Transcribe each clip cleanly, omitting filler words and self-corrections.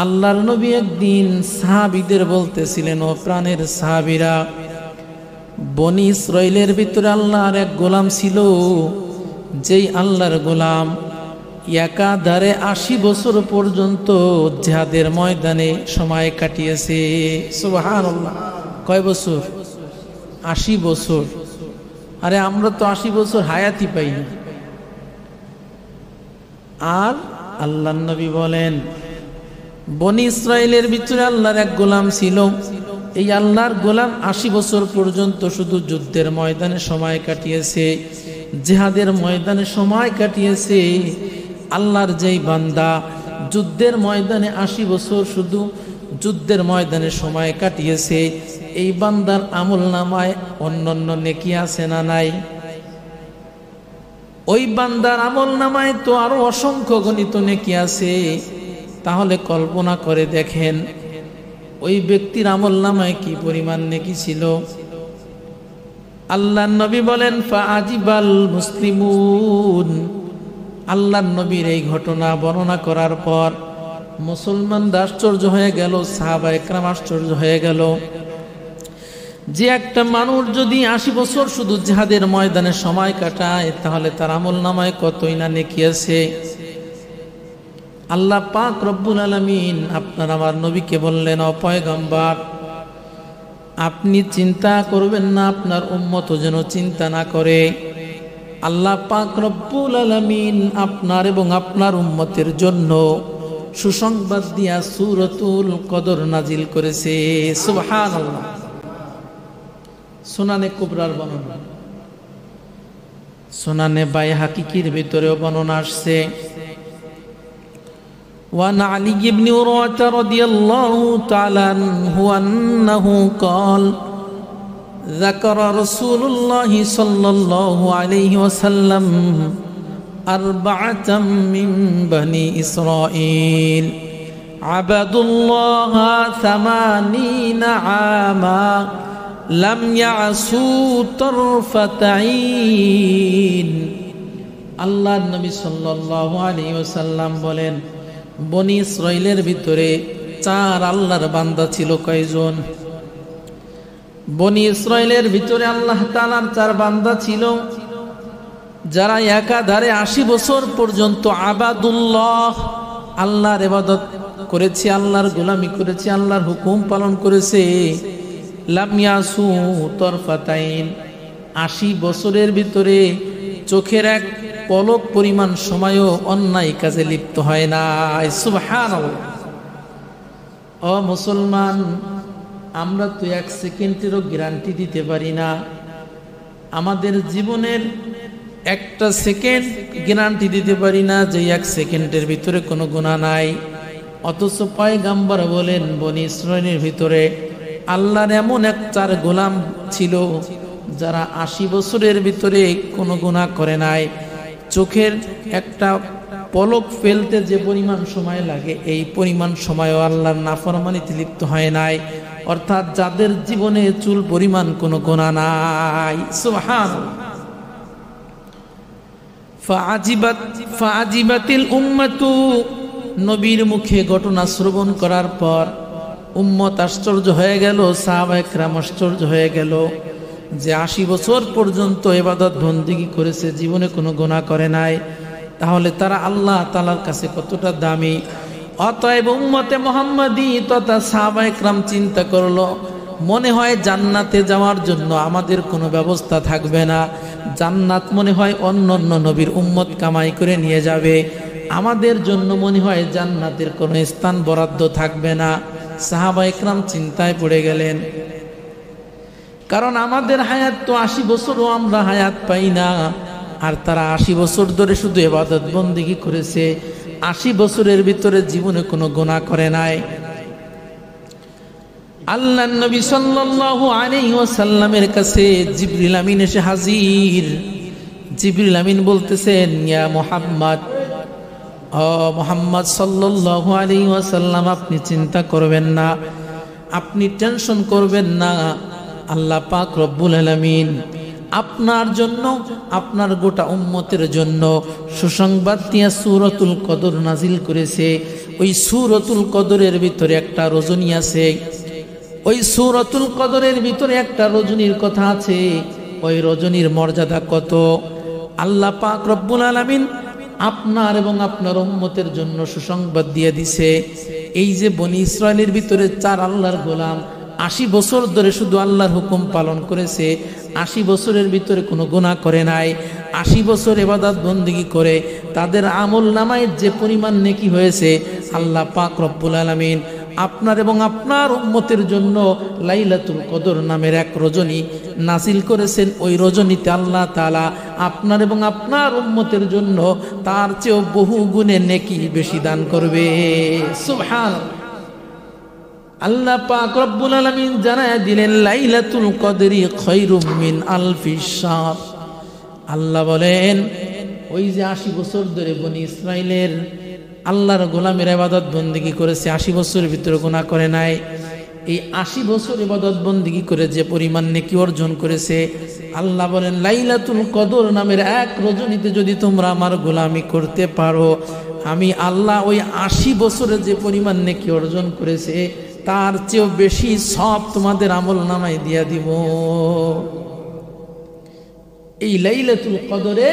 আল্লাহর নবী একদিন সাহাবীদের বলতেছিলেন, ও প্রাণের সাহাবীরা, বনি ইসরাইলের ভিতরে আল্লাহর এক গোলাম ছিল, যেই আল্লাহর গোলাম একাধারে ৮০ বছর পর্যন্ত জিহাদের ময়দানে সময় কাটিয়েছে। সুবহানাল্লাহ। কয় বছর? ৮০ বছর। আরে আমরা তো ৮০ বছর হায়াতি পাই না। আর আল্লাহর নবী বলেন, বনি ইসরাইলের ভিতরে আল্লাহর এক গোলাম ছিল, এই আল্লাহর গোলাম ৮০ বছর পর্যন্ত শুধু যুদ্ধের ময়দানে সময় কাটিয়েছে, জিহাদের ময়দানে সময় কাটিয়েছে। আল্লাহর যেই বান্দা যুদ্ধের ময়দানে ৮০ বছর শুধু যুদ্ধের ময়দানে সময় কাটিয়েছে, এই বান্দার আমল নামায় অন্যান্য নেকি আছে না নাই? ওই বান্দার আমল নামায় তো আরো অসংখ্য গণিত নেকি আছে। তাহলে কল্পনা করে দেখেন ওই ব্যক্তির আমল নামায় কি পরিমাণ নেকি ছিল। আল্লাহর নবী বলেন, ফাআজিবাল মুসলিমুন। আল্লাহর নবীর এই ঘটনা বর্ণনা করার পর মুসলমানরা আশ্চর্য হয়ে গেল, সাহাবায়ে কেরাম আশ্চর্য হয়ে গেল যে একটা মানুষ যদি ৮০ বছর শুধু জিহাদের ময়দানে সময় কাটায়, তাহলে তার আমল নামায় কতই না নেকি আছে। আল্লাহ পাক রব্বুল আলামিন আপনার আমার নবীকে বললেন, ও পয়গম্বর, আপনি চিন্তা করবেন না, আপনার উম্মত যেন চিন্তা না করে। আল্লাহ পাক রব্বুল আলামিন আপনার এবং আপনার উম্মতের জন্য সুসংবাদ দিয়া সূরাতুল কদর নাজিল করেছে। সুবহানাল্লাহ। সুনানে কুবরার বর্ণনা, সুনানে বাইহাকির ভিতরেও বর্ণনা আসছে। وعن علي بن عروة رضي الله تعالى عنه أنه قال ذكر رسول الله صلى الله عليه وسلم 4 من بني إسرائيل عبدوا الله 80 عاما لم يعصوا طرفة عين। আল্লাহ নবী সাল্লাল্লাহু আলাইহি ওয়াসাল্লাম বলেন, বনি ইসরাইলের ভিতরে 4 আল্লাহর বান্দা ছিল। কয়জন? বনি ইসরাইলের ভিতরে আল্লাহ তাআলার 4 বান্দা ছিল, যারা একাধারে ৮০ বছর পর্যন্ত আবাদুল্লাহ, আল্লাহর ইবাদত করেছে, আল্লাহর গোলামি করেছে, আল্লাহর হুকুম পালন করেছে। লাম ইয়াসু তরফাতাইন, ৮০ বছরের ভিতরে চোখের এক পলক পরিমাণ সময়ও অন্যায় কাজে লিপ্ত হয় না। সুবহানাল্লাহ। ও মুসলমান, আমরা তো 1 সেকেন্ডেরও গ্যারান্টি দিতে পারি না। আমাদের জীবনের 1টা সেকেন্ড গ্যারান্টি দিতে পারি না যে 1 সেকেন্ডের ভিতরে কোনো গুনাহ নাই। অথচ পয়গম্বর বলেন, বনি ইসরাইলের ভিতরে আল্লাহর এমন 4 গোলাম ছিল, যারা ৮০ বছরের ভিতরে কোনো গুনাহ করে নাই। চোখের একটা পলক ফেলতে যে পরিমাণ সময় লাগে, এই পরিমাণ সময়ও আল্লাহর নাফরমানিতে লিপ্ত হয় নাই। অর্থাৎ যাদের জীবনে চুল পরিমাণ কোনো গুনাহ নাই। সুবহানাল্লাহ। ফাআজিবাতিল উম্মাতু, নবীর মুখে ঘটনা শ্রবণ করার পর উম্মত আশ্চর্য হয়ে গেল, সাহাবায়ে কেরাম আশ্চর্য হয়ে গেল যে ৮০ বছর পর্যন্ত ইবাদত বন্দেগী করেছে, জীবনে কোনো গুনাহ করে নাই, তাহলে তারা আল্লাহ তাআলার কাছে কতটা দামি। অতএব উম্মতে মুহাম্মাদী তথা সাহাবায়ে কেরাম চিন্তা করলো, মনে হয় জান্নাতে যাওয়ার জন্য আমাদের কোনো ব্যবস্থা থাকবে না, জান্নাত মনে হয় অন্য অন্য নবীর উম্মত কামাই করে নিয়ে যাবে, আমাদের জন্য মনে হয় জান্নাতের কোনো স্থান বরাদ্দ থাকবে না। সাহাবায়ে কেরাম চিন্তায় পড়ে গেলেন, কারণ আমাদের হায়াত তো ৮০ বছরও আমরা হায়াত পাই না, আর তারা ৮০ বছর ধরে শুধু ইবাদত বন্দেগী করেছে, ৮০ বছরের ভিতরে জীবনে কোনো গুনাহ করে নাই। আল্লাহর নবী সাল্লাল্লাহু আলাইহি ওয়াসাল্লামের কাছে জিবরিল আমিন এসে হাজির। জিবরিল আমিন বলতেছেন, ইয়া মুহাম্মদ, ও মুহাম্মদ সাল্লাল্লাহু আলাইহি ওয়াসাল্লাম, আপনি চিন্তা করবেন না, আপনি টেনশন করবেন না। আল্লাহ পাক রব্বুল আলামিন আপনার জন্য, আপনার গোটা উম্মতের জন্য সুসংবাদ দিয়া সূরাতুল কদর নাজিল করেছে। ওই সূরাতুল কদরের ভিতরে একটা রজনী আছে, ওই সূরাতুল কদরের ভিতরে একটা রজনীর কথা আছে। ওই রজনীর মর্যাদা কত! আল্লাহ পাক রব্বুল আলামিন আপনার এবং আপনার উম্মতের জন্য সুসংবাদ দিয়ে দিছে। এই যে বনি ইসরায়েলের ভিতরে 4 আল্লাহর গোলাম 80 বছর ধরে শুধু আল্লাহর হুকুম পালন করেছে, 80 বছরের ভিতরে কোনো গুনাহ করে নাই, 80 বছর ইবাদত বন্দেগী করে তাদের আমল নামায় যে পরিমাণ নেকি হয়েছে, আল্লাহ পাক রব্বুল আলামিন আপনার এবং আপনার উম্মতের জন্য লাইলাতুল কদর নামের এক রজনী নাজিল করেছেন। ওই রজনীতে আল্লাহ তাআলা আপনার এবং আপনার উম্মতের জন্য তার চেয়েও বহু গুণে নেকি বেশি দান করবে। সুবহানাল্লাহ। আল্লাহ পাক রব্বুল আলামিন জানায় দিলেন লাইলাতুল কদরি খায়রুম মিন আলফি শাহর। আল্লাহ বলেন ওই যে 80 বছর ধরে বনি ইসরাইলের আল্লাহর গোলামের ইবাদত বন্দেগী করেছে, 80 বছরের ভিতরে গুনাহ করে নাই। এই 80 বছর ইবাদত বন্দেগী করে যে পরিমাণ নেকি অর্জন করেছে, আল্লাহ বলেন লাইলাতুল কদর নামের এক রজনীতে যদি তোমরা আমার গোলামি করতে পারো, আমি আল্লাহ ওই 80 বছরে যে পরিমাণ নেকি অর্জন করেছে তার চেয়েও বেশি সব তোমাদের আমল নামায় দিয়া দিব। এই লাইলাতুল কদরে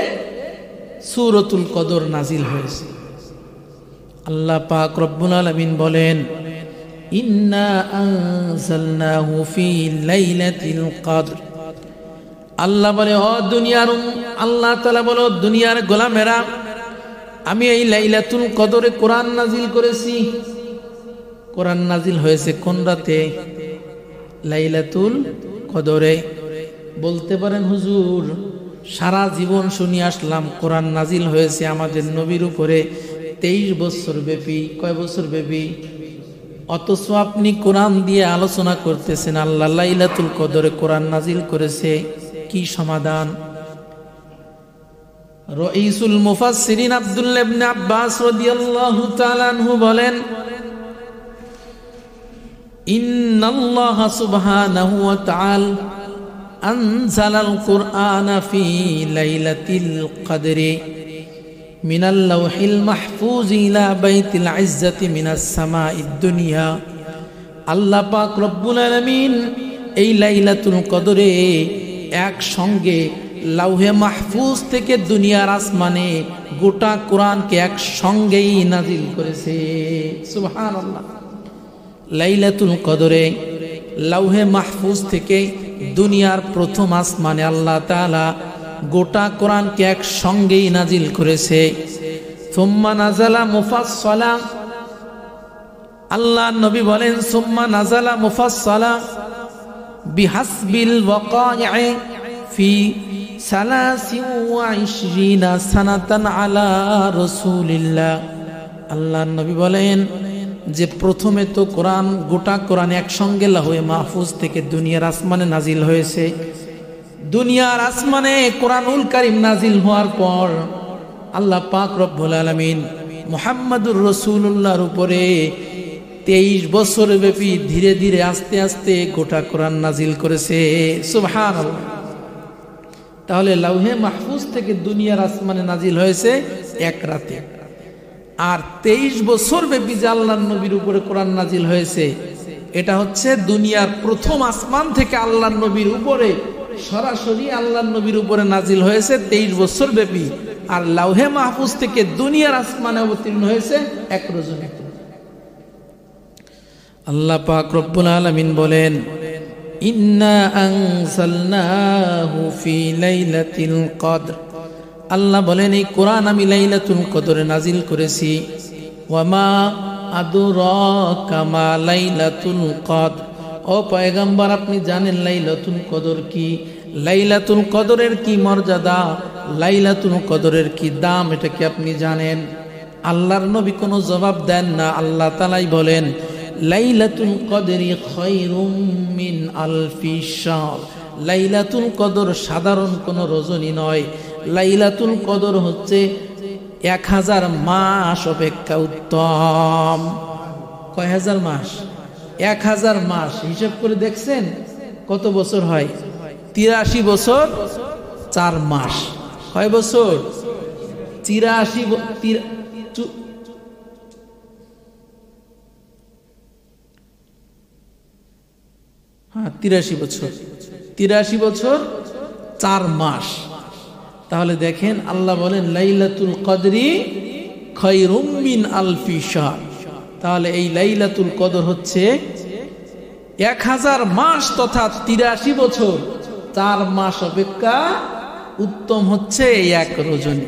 সূরাতুল কদর নাজিল হয়েছে। আল্লাহ পাক রব্বুল আলামিন বলেন ইন্না আনজালনাহু ফি লাইলাতিল কদর। আল্লাহ বলে ও দুনিয়ার আল্লাহ তাআলা বলো দুনিয়ার গোলামেরা, আমি এই লাইলাতুল কদরে কোরআন নাজিল করেছি। কোরআন নাজিল হয়েছে কোন রাতে? লাইলাতুল কদরে। বলতে পারেন হুজুর সারা জীবন শুনি আসলাম কোরআন নাজিল হয়েছে আমাদের নবীর উপরে 23 বছর ব্যাপী। কয় বছর ব্যাপী? অথচ আপনি কোরআন দিয়ে আলোচনা করতেছেন আল্লাহ লাইলাতুল কদরে কোরআন নাজিল করেছে। কি সমাধান? রাইসুল মুফাসসিরিন আব্দুল্লাহ ইবনে আব্বাস রাদিয়াল্লাহু তাআলা আনহু বলেন ইন্নাল্লাহা সুবহানাহু ওয়া তাআলা আনজালাল কুরআনা ফি লাইলাতিল কদরি মিনাল লাওহিল মাহফুজ ইলা বাইতিল ইজ্জাতি মিনাস সামাঈদ দুনিয়া। আল্লাহ পাক রব্বুল আলামিন এই লাইলাতুল কদরে একসঙ্গে লাউহে মাহফুজ থেকে দুনিয়ার আসমানে গোটা কোরআনকে একসঙ্গেই নাজিল করেছে। সুবহানাল্লাহ। লাইলাতুল কদরে লাউহে মাহফুজ থেকে দুনিয়ার প্রথম আসমানে আল্লাহ তাআলা গোটা কোরআনকে একসঙ্গেই নাজিল করেছে। সুম্মা নাজালা মুফাসসালা। আল্লাহ নবী বলেন সুম্মা নাজালা মুফাসসালা বিহাসবিল ওয়াকা'i ফি 23 সানাতান আলা রাসূলিল্লাহ। আল্লাহ নবী বলেন যে প্রথমে তো কোরআন গোটা কোরআন একসঙ্গে লাউহে মাহফুজ থেকে দুনিয়ার আসমানে নাজিল হয়েছে। দুনিয়ার আসমানে কোরআনুল কারীম নাজিল হওয়ার পর আল্লাহ পাক রব্বুল আলামিন মুহাম্মাদুর রাসূলুল্লাহর উপরে 23 বছর ব্যাপী ধীরে ধীরে আস্তে আস্তে গোটা কোরআন নাজিল করেছে। সুবহানাল্লাহ। তাহলে লাউহে মাহফুজ থেকে দুনিয়ার আসমানে নাজিল হয়েছে এক রাতে। আর 23 বছর ব্যাপী যে আল্লাহর নবীর উপরে কোরআন নাজিল হয়েছে, এটা হচ্ছে দুনিয়ার প্রথম আসমান থেকে আল্লাহর নবীর উপরে সরাসরি আল্লাহর নবীর উপরে নাজিল হয়েছে 23 বছর ব্যাপী। আর লাউহে মাহফুজ থেকে দুনিয়ার আসমানে অবতীর্ণ হয়েছে এক রজনী। আল্লাহ পাক রব্বুল আলামিন বলেন ইন্না আনজালনাহু ফি লাইলাতিল কদর। আল্লাহ বলেন এই কোরআন আমি লাইলাতুল কদরে নাজিল করেছি। ওয়ামা আদরাকা মা লাইলাতুল কদর। ও পয়গম্বর আপনি জানেন লাইলাতুল কদর কি? লাইলাতুল কদরের কি মর্যাদা, লাইলাতুল কদরের কি দাম, এটা কি আপনি জানেন? আল্লাহর নবী কোনো জবাব দেন না। আল্লাহ তাআলাই বলেন লাইলাতুল কদরি খায়রুম মিন আলফি শাহর। লাইলাতুল কদর সাধারণ কোনো রজনী নয়। লাইলাতুল কদর হচ্ছে 1000 মাস অপেক্ষা উত্তম। কয় হাজার মাস? 1000 মাস। হিসাব করে দেখছেন কত বছর হয়? 83 বছর 4 মাস। কয় বছর? 83 বছর, 83 বছর 4 মাস। তাহলে দেখেন আল্লাহ বলেন লাইলাতুল কদরি খায়রুম মিন আলফি শাহর। তাহলে এই লাইলাতুল কদর হচ্ছে 1000 মাস তথা 83 বছর 4 মাস অপেক্ষা উত্তম হচ্ছে এই এক রজনী।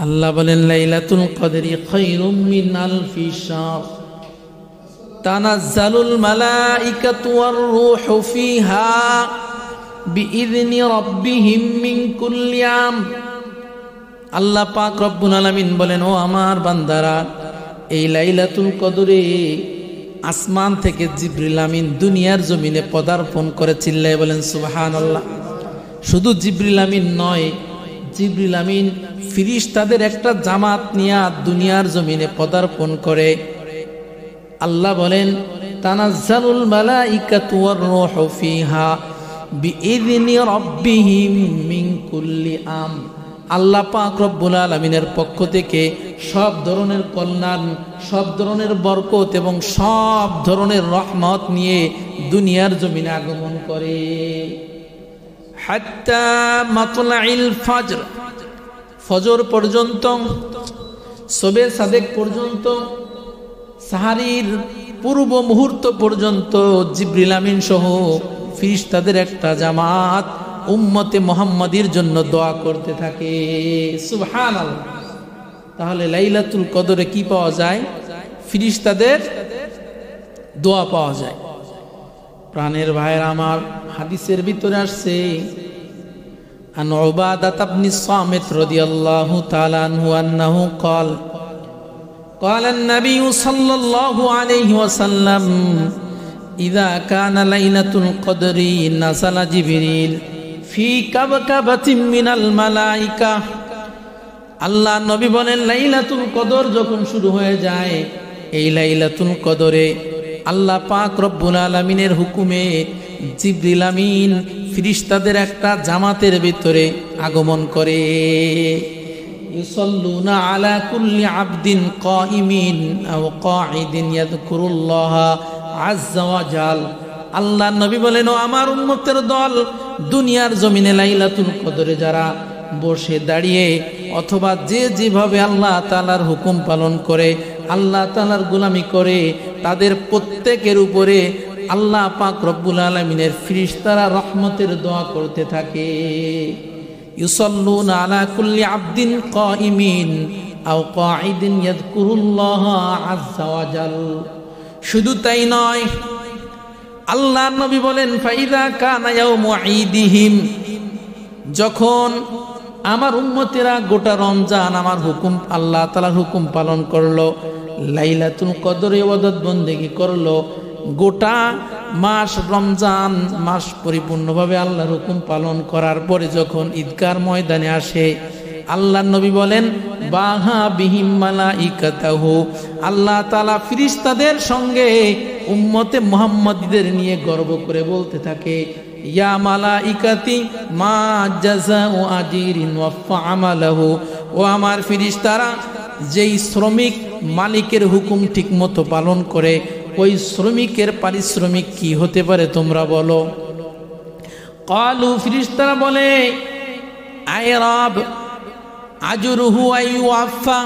আল্লাহ বলেন লাইলাতুল কদরি খায়রুম মিন আলফি শাহর তানাজ্জালুল মালাইকাতু ওয়ার রূহু ফিহা বিইذনি রাব্বিহিম মিন কুল্লি আমর। আল্লাহ পাক রব্বুল আলামিন বলেন, ও আমার বান্দারা, এই লাইলাতুল কদরে আসমান থেকে জিবরিল আমিন দুনিয়ার জমিনে পদার্পণ করে। চিল্লায়ে বলেন সুবহানাল্লাহ। শুধু জিবরিল আমিন নয়, জিবরিল আমিন ফেরেশতাদের একটা জামাত নিয়ে দুনিয়ার জমিনে পদার্পণ করে। আল্লাহ বলেন তানাজ্জালুল মালাইকাতু ওয়ার রূহু ফিহা বিইذনি রাব্বিহিম মিন কুল্লি আমর। আল্লাহ পাক রব্বুল আলামিনের পক্ষ থেকে সব ধরনের কল্যাণ, সব ধরনের বরকত এবং সব ধরনের রহমত নিয়ে দুনিয়ার জমিনে আগমন করে। হাত্তা মাতলাইল ফজর, ফজর পর্যন্ত, শবে সাদেক পর্যন্ত, সাহারির পূর্ব মুহূর্ত পর্যন্ত জিবরিল আমিন সহ ফেরেশতাদের একটা জামাত উম্মতে মুহাম্মাদির জন্য দোয়া করতে থাকে। সুবহানাল্লাহ। তাহলে লাইলাতুল কদরে কি পাওয়া যায়? ফেরেশতাদের দোয়া পাওয়া যায়। প্রাণের ভাইয়ের আমার, হাদিসের ভিতরে আসছে আন উবাদাহ ইবনে সামিত রাদিয়াল্লাহু তাআলা আনহু আন্নাহু قال قال النبي صلى الله عليه وسلم إذا كان ليلة القدر نزل جبريل في كبكبة من الملائكة। আল্লাহ নবী বলেন লাইলাতুল কদর যখন শুরু হয়ে যায়, এই লাইলাতুল কদরে আল্লাহ পাক রব্বুল আলামিনের হুকুমে জিবরিল আমিন ফেরেশতাদের একটা জামাতের ভিতরে আগমন করে। ইউসাল্লুনা আলা কুল্লি আবদিন কাইমিন আও কাঈদিন ইয়াযকুরুল্লাহ আযজা ওয়া জাল। আল্লাহ নবী বলেন, ও আমার উম্মতের দল, দুনিয়ার জমিনে লাইলাতুল কদরে যারা বসে দাঁড়িয়ে অথবা যে যেভাবে আল্লাহ তাআলার হুকুম পালন করে, আল্লাহ তাআলার গোলামি করে, তাদের প্রত্যেকের উপরে আল্লাহ পাক রব্বুল আলামিনের ফেরেশতারা রহমতের দোয়া করতে থাকে। ইউসাল্লুনা আলা কুল্লি আবদিন কাইমিন আও কাঈদিন ইয়াযকুরুল্লাহ আযজা ওয়া জাল। শুধু তাই নয়, আল্লাহ নবী বলেন ফাইদা কানা ইয়াউমু ঈদিহিম, যখন আমার উম্মতেরা গোটা রমজান আমার হুকুম, আল্লাহ তাআলার হুকুম পালন করলো, লাইলাতুল কদরে ইবাদত বন্দেগী করলো, গোটা মাস রমজান মাস পরিপূর্ণভাবে আল্লাহর হুকুম পালন করার পরে যখন ঈদগার ময়দানে আসে, আল্লাহ নবী বলেন বাহা বিহিম মালাইকাতাহু, আল্লাহ তাআলা ফেরেশতাদের সঙ্গে উম্মতে মুহাম্মাদীদের নিয়ে গর্ব করে বলতে থাকে, ইয়া মালাইকাতি মা জাযাউ আজিরিন ওয়াফা আমালাহু। ও আমার ফেরেশতারা, যেই শ্রমিক মালিকের হুকুম ঠিকমতো পালন করে, ওই শ্রমিকের পারিশ্রমিক কি হতে পারে তোমরা বলো? ক্বালু, ফেরেশতারা বলে, আয় রব আজরুহু আইওয়াফা,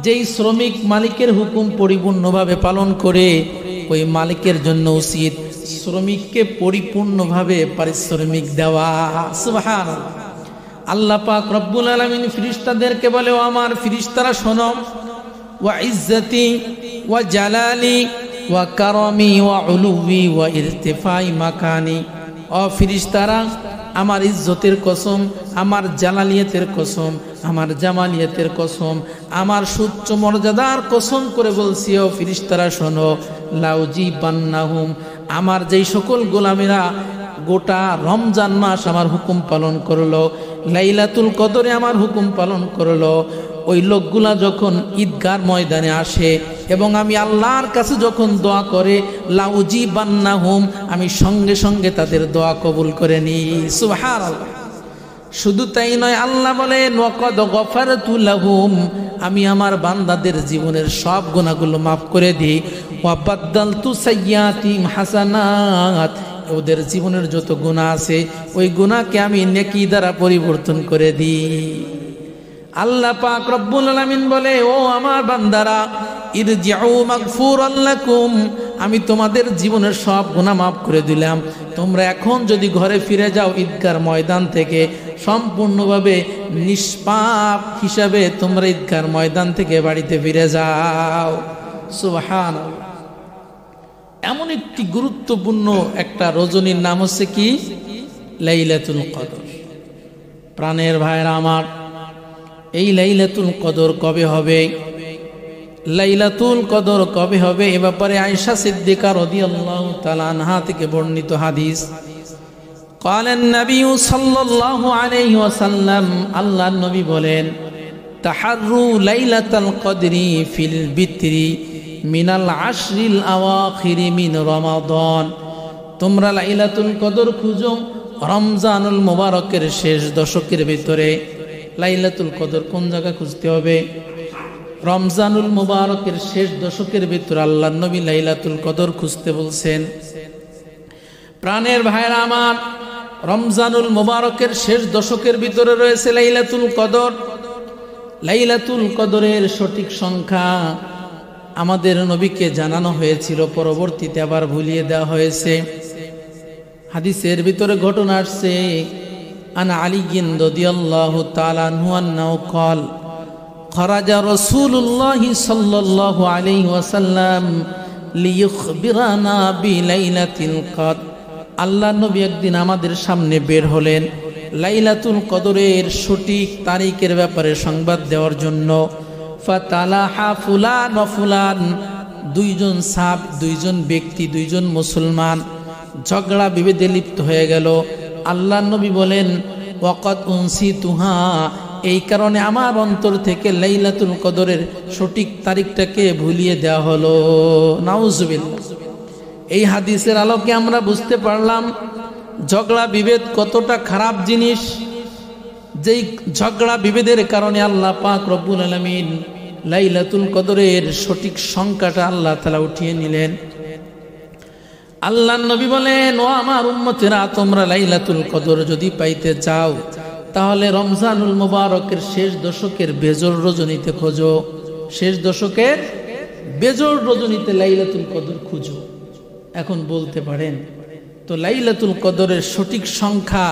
যেই শ্রমিক মালিকের হুকুম পরিপূর্ণভাবে পালন করে, ওই মালিকের জন্য উচিত শ্রমিককে পরিপূর্ণভাবে পারিশ্রমিক দেওয়া। সুবহানাল্লাহ। আল্লাহ পাক রব্বুল আলামিন ফেরেশতাদেরকে বলে, ও আমার ফেরেশতারা শোনো, ওয়া ইজ্জতি ওয়া জালালি ওয়া কারামি ওয়া উলুবি ওয়া ইরতিফাই মাকানি। ও ফেরেশতারা, আমার ইজ্জতের কসম, আমার জালালিয়াতের কসম, আমার জামালিয়াতের কসম, আমার সুচ্চ মর্যাদার কসম করে বলছি, ও ফেরেশতারা শোনো, লাউজি বান্নাহুম, আমার যেই সকল গোলামেরা গোটা রমজান মাস আমার হুকুম পালন করলো, লাইলাতুল কদরে আমার হুকুম পালন করলো, ওই লোকগুলা যখন ঈদগার ময়দানে আসে, এবং আমি আল্লাহর কাছে যখন দোয়া করে লাউজিবান্নাহুম, আমি সঙ্গে সঙ্গে তাদের দোয়া কবুল করে নিই। সুবহানাল্লাহ। শুধু তাই নয়, আল্লাহ বলেন ওয়াকাদ গফারতু লাহুম, আমি আমার বান্দাদের জীবনের সব গুনাহগুলো মাফ করে দিই। ওয়া বাদদালতু সাইয়্যাতিহিম হাসানাত, ওদের জীবনের যত গুনাহ আছে ওই গুনাহকে আমি নেকি দ্বারা পরিবর্তন করে দিই। আল্লাহ পাক রব্বুল আলামিন বলে, ও আমার বান্দারা, ইরজিউ মাগফুরান লাকুম, আমি তোমাদের জীবনের সব গুনাহ মাফ করে দিলাম। তোমরা এখন যদি ঘরে ফিরে যাও ঈদগার ময়দান থেকে, সম্পূর্ণভাবে নিষ্পাপ হিসাবে তোমরা ঈদগার ময়দান থেকে বাড়িতে ফিরে যাও। সুবহানাল্লাহ। এমন একটি গুরুত্বপূর্ণ একটা রজনীর নাম হচ্ছে কি? লাইলাতুল কদর। প্রাণের ভাইরা আমার, এই লাইলাতুল কদর কবে হবে? লাইলাতুল কদর কবে হবে এ ব্যাপারে আয়েশা সিদ্দিকা রাদিয়াল্লাহু তাআলা আনহা থেকে বর্ণিত হাদিস। قال النبي صلى الله عليه وسلم, আল্লাহর নবী বলেন, তাহাররু লাইলাতুল কদরি ফিল বিত্রি মিনাল আশরিল আওয়াখির মিন রমাদান, তোমরা লাইলাতুল কদর খুঁজো রমজানুল মুবারকের শেষ দশকের ভিতরে। লাইলাতুল কদর কোন জায়গা খুঁজতে হবে? রমজানুল মুবারকের শেষ দশকের ভিতরে আল্লাহর নবী লাইলাতুল কদর খুঁজতে বলছেন। প্রাণের ভাইরা আমার, রমজানুল মুবারকের শেষ দশকের ভিতরে রয়েছে লাইলাতুল কদর। লাইলাতুল কদরের সঠিক সংখ্যা আমাদের নবীকে জানানো হয়েছিল, পরবর্তীতে আবার ভুলিয়ে দেওয়া হয়েছে। হাদিসের ভিতরে ঘটনা আসছে, আন আলিয়্যিন রাদিয়াল্লাহু তাআলা আনহু আন্নাহু ক্বাল খরাজা রাসূলুল্লাহি সাল্লাল্লাহু আলাইহি ওয়াসাল্লাম লিইখবিরানা বিলাইলাতিল কদর, আল্লাহর নবী একদিন আমাদের সামনে বের হলেন লাইলাতুল কদরের সঠিক তারিখের ব্যাপারে সংবাদ দেওয়ার জন্য। ফাতালাহা ফুলান ওয়া ফুলান, দুইজন সাহাব, দুইজন ব্যক্তি, দুইজন মুসলমান ঝগড়া বিভেদে লিপ্ত হয়ে গেল। আল্লাহর নবী বলেন, ওয়াকাদ উনসিতুহা, এই কারণে আমার অন্তর থেকে লাইলাতুল কদরের সঠিক তারিখটাকে ভুলিয়ে দেওয়া হলো। নাউজুবিল্লাহ। এই হাদিসের আলোকে আমরা বুঝতে পারলাম ঝগড়া বিভেদ কতটা খারাপ জিনিস। যেই ঝগড়া বিভেদের কারণে আল্লাহ পাক রব্বুল আলামিন লাইলাতুল কদরের সঠিক সংখ্যাটা আল্লাহ তাআলা উঠিয়ে নিলেন। আল্লাহর নবী বলেন, ও আমার উম্মতেরা, তোমরা লাইলাতুল কদর যদি পাইতে চাও তাহলে রমজানুল মুবারকের শেষ দশকের বেজোড় রজনীতে খোঁজো। শেষ দশকের বেজোড় রজনীতে লাইলাতুল কদর খুঁজো। এখন বলতে পারেন, তো লাইলাতুল কদরের সঠিক সংখ্যা,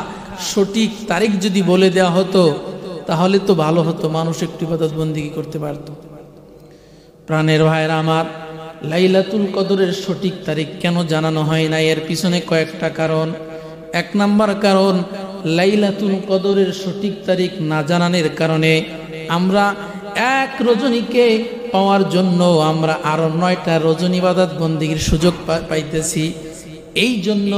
সঠিক তারিখ যদি বলে দেওয়া হতো তাহলে তো ভালো হতো, মানুষ একটু ইবাদত বন্দেগী করতে পারত। প্রাণের ভাইরা আমার, লাইলাতুল কদরের সঠিক তারিখ কেন জানানো হয় না? এর পিছনে কয়েকটা কারণ। এক নাম্বার কারণ, লাইলাতুল কদরের সঠিক তারিখ না জানানোর কারণে আমরা এক রজনীকে পাওয়ার জন্য আমরা আরো 9টা রজনী ইবাদত বন্দেগীর সুযোগ পাইতেছি। এই জন্য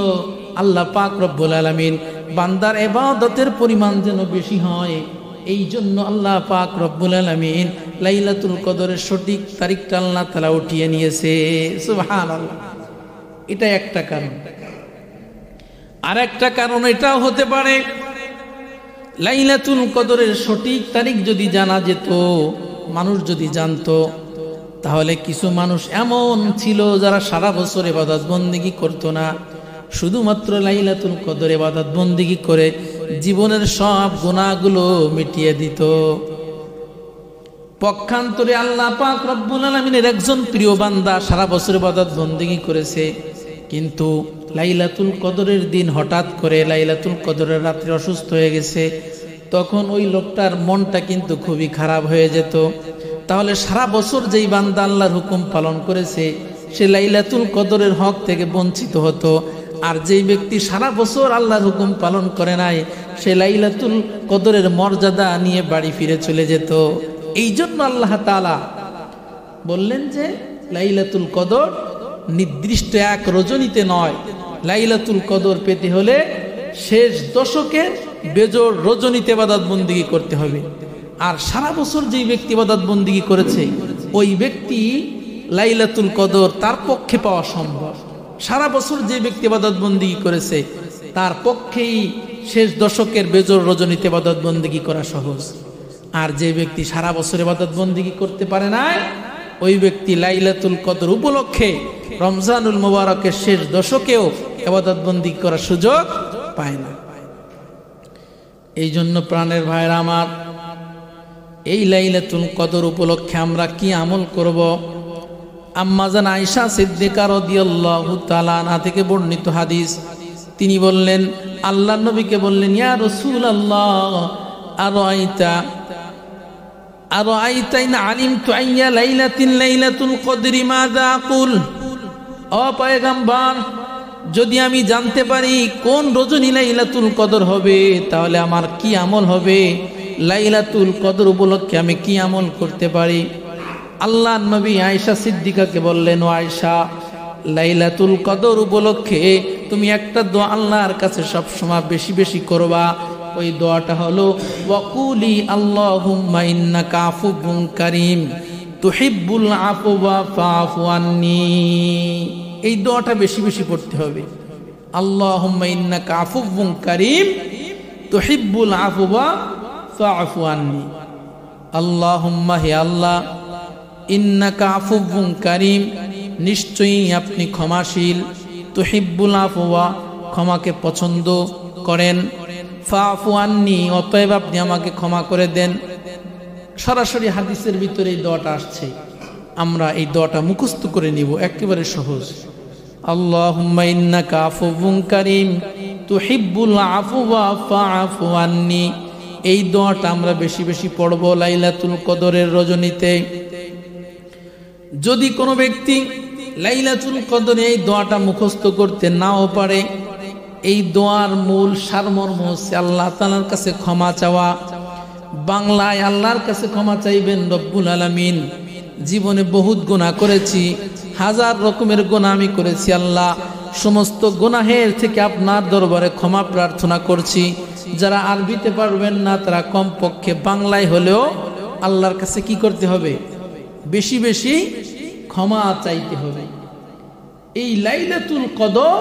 আল্লাহ পাক রব্বুল আলামিন বান্দার ইবাদতের পরিমাণ যেন বেশি হয়, এই জন্য আল্লাহ পাক রব্বুল আলামিন লাইলাতুল কদরের সঠিক তারিখটা আল্লাহ তাআলা উঠিয়ে নিয়েছে। সুবহানাল্লাহ। এটা একটা কারণ। আর একটা কারণ এটাও হতে পারে, লাইলাতুল কদরের সঠিক তারিখ যদি জানা যেত, মানুষ যদি জানতো, তাহলে কিছু মানুষ এমন ছিল যারা সারা বছর ইবাদত বন্দেগী করতো না, শুধুমাত্র লাইলাতুল কদর ইবাদত বন্দেগী করে জীবনের সব গুনাহগুলো মিটিয়ে দিত। পক্ষান্তরে আল্লাহ পাক রব্বুল আলামিনের একজন প্রিয় বান্দা সারা বছর ইবাদত বন্দেগী করেছে, কিন্তু লাইলাতুল কদরের দিন হঠাৎ করে লাইলাতুল কদরের রাত্রে অসুস্থ হয়ে গেছে, তখন ওই লোকটার মনটা কিন্তু খুবই খারাপ হয়ে যেত। তাহলে সারা বছর যেই বান্দা আল্লাহর হুকুম পালন করেছে সে লাইলাতুল কদরের হক থেকে বঞ্চিত হতো, আর যেই ব্যক্তি সারা বছর আল্লাহর হুকুম পালন করে নাই সে লাইলাতুল কদরের মর্যাদা নিয়ে বাড়ি ফিরে চলে যেত। এই জন্য আল্লাহ তাআলা বললেন যে লাইলাতুল কদর নির্দিষ্ট এক রজনীতে নয়, লাইলাতুল কদর পেতে হলে শেষ দশকের বেজোড় রজনীতে ইবাদত বন্দেগী করতে হবে। আর সারা বছর যেই ব্যক্তি ইবাদত বন্দেগী করেছে ওই ব্যক্তি লাইলাতুল কদর তার পক্ষে পাওয়া সম্ভব। সারা বছর যে ব্যক্তি ইবাদত বন্দেগী করেছে তার পক্ষেই শেষ দশকের বেজর রজনীতে ইবাদত বন্দেগী করা সহজ। আর যে ব্যক্তি সারা বছর ইবাদত বন্দেগী করতে পারে না, ওই ব্যক্তি লাইলাতুল কদর উপলক্ষে রমজানুল মুবারকের শেষ দশকেও ইবাদত বন্দেগী করার সুযোগ পায় না। এই জন্য প্রাণের ভাইরা আমার, এই লাইলাতুল কদর উপলক্ষে আমরা কি আমল করব? আম্মা জান আয়েশা সিদ্দিকা রাদিয়াল্লাহু তাআলা আনহা থেকে বর্ণিত হাদিস, তিনি বললেন, আল্লাহর নবীকে বললেন, ইয়া রাসূলুল্লাহ আরাআইতা ইন আলিমতু আইয়া লাইলাতিন লাইলাতুল কদরি মাযা আকুল। ও পয়গম্বর, যদি আমি জানতে পারি কোন রজনী লাইলাতুল কদর হবে তাহলে আমার কি আমল হবে? লাইলাতুল কদর উপলক্ষে আমি কি আমল করতে পারি? আল্লাহর নবী আয়েশা সিদ্দিকাকে বললেন, ও আয়েশা, লাইলাতুল কদর উপলক্ষে তুমি একটা দোয়া আল্লাহর কাছে সবসময় বেশি বেশি করবা। ওই দোয়াটা হলো ওয়াকুলি আল্লাহুম্মা ইন্নাকা আফুবুন কারীম তুহিব্বুল আফওয়া ফাআফু আন্নী। এই দোয়াটা বেশি বেশি পড়তে হবে। আল্লাহুম্মা ইন্নাকা আফুবুন কারীম তুহিব্বুল আফওয়া ফাআফু আন্নী। আল্লাহুম্মা, হে আল্লাহ, ইন্নাকা আফুবুন কারীম, নিশ্চয়ই আপনি ক্ষমাশীল, তুহিব্বুল আফওয়া, ক্ষমাকে পছন্দ করেন, ফাআফু আন্নী, অতএব আপনি আমাকে ক্ষমা করে দেন। সরাসরি হাদিসের ভিতরে এই দোয়াটা আসছে, আমরা এই দোয়াটা মুখস্থ করে নিব, একেবারে সহজ। আল্লাহুম্মা ইন্নাকা আফুবুন কারীম তুহিব্বুল আফওয়া ফাআফু আন্নী। এই দোয়াটা আমরা বেশি বেশি পড়ব লাইলাতুল কদরের রজনীতে। যদি কোনো ব্যক্তি লাইলাতুল কদরে এই দোয়াটা মুখস্থ করতে নাও পারে, এই দোয়ার মূল সারমর্ম হচ্ছে আল্লাহ তাআলার কাছে ক্ষমা চাওয়া। বাংলায় আল্লাহর কাছে ক্ষমা চাইবেন, রব্বুল আলামিন, জীবনে বহুত গুনাহ করেছি, হাজার রকমের গুনাহ আমি করেছি আল্লাহ, সমস্ত গুনাহের থেকে আপনার দরবারে ক্ষমা প্রার্থনা করছি। যারা আরবিতে পারবেন না তারা কমপক্ষে বাংলায় হলেও আল্লাহর কাছে কি করতে হবে? বেশি বেশি ক্ষমা চাইতে হবে। এই লাইলাতুল কদর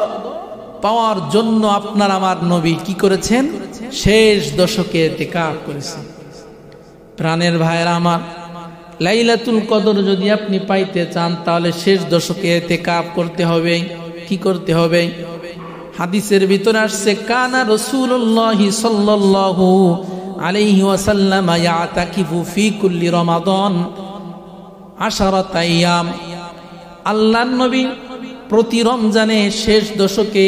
পাওয়ার জন্য আপনার আমার নবী কি করেছেন? শেষ দশকে ইতিকাফ করেছেন। প্রাণের ভাইরা আমার, লাইলাতুল কদর যদি আপনি পাইতে চান তাহলে শেষ দশকে ইতিকাফ করতে হবে। কি করতে হবে? হাদিসের ভিতরে আসছে, কানা রাসূলুল্লাহ সাল্লাল্লাহু আলাইহি ওয়াসাল্লাম ইয়াতাকিফু ফি কুল্লি রমাদান 10 আইয়াম। আল্লাহর নবী প্রতি রমজানে শেষ দশকে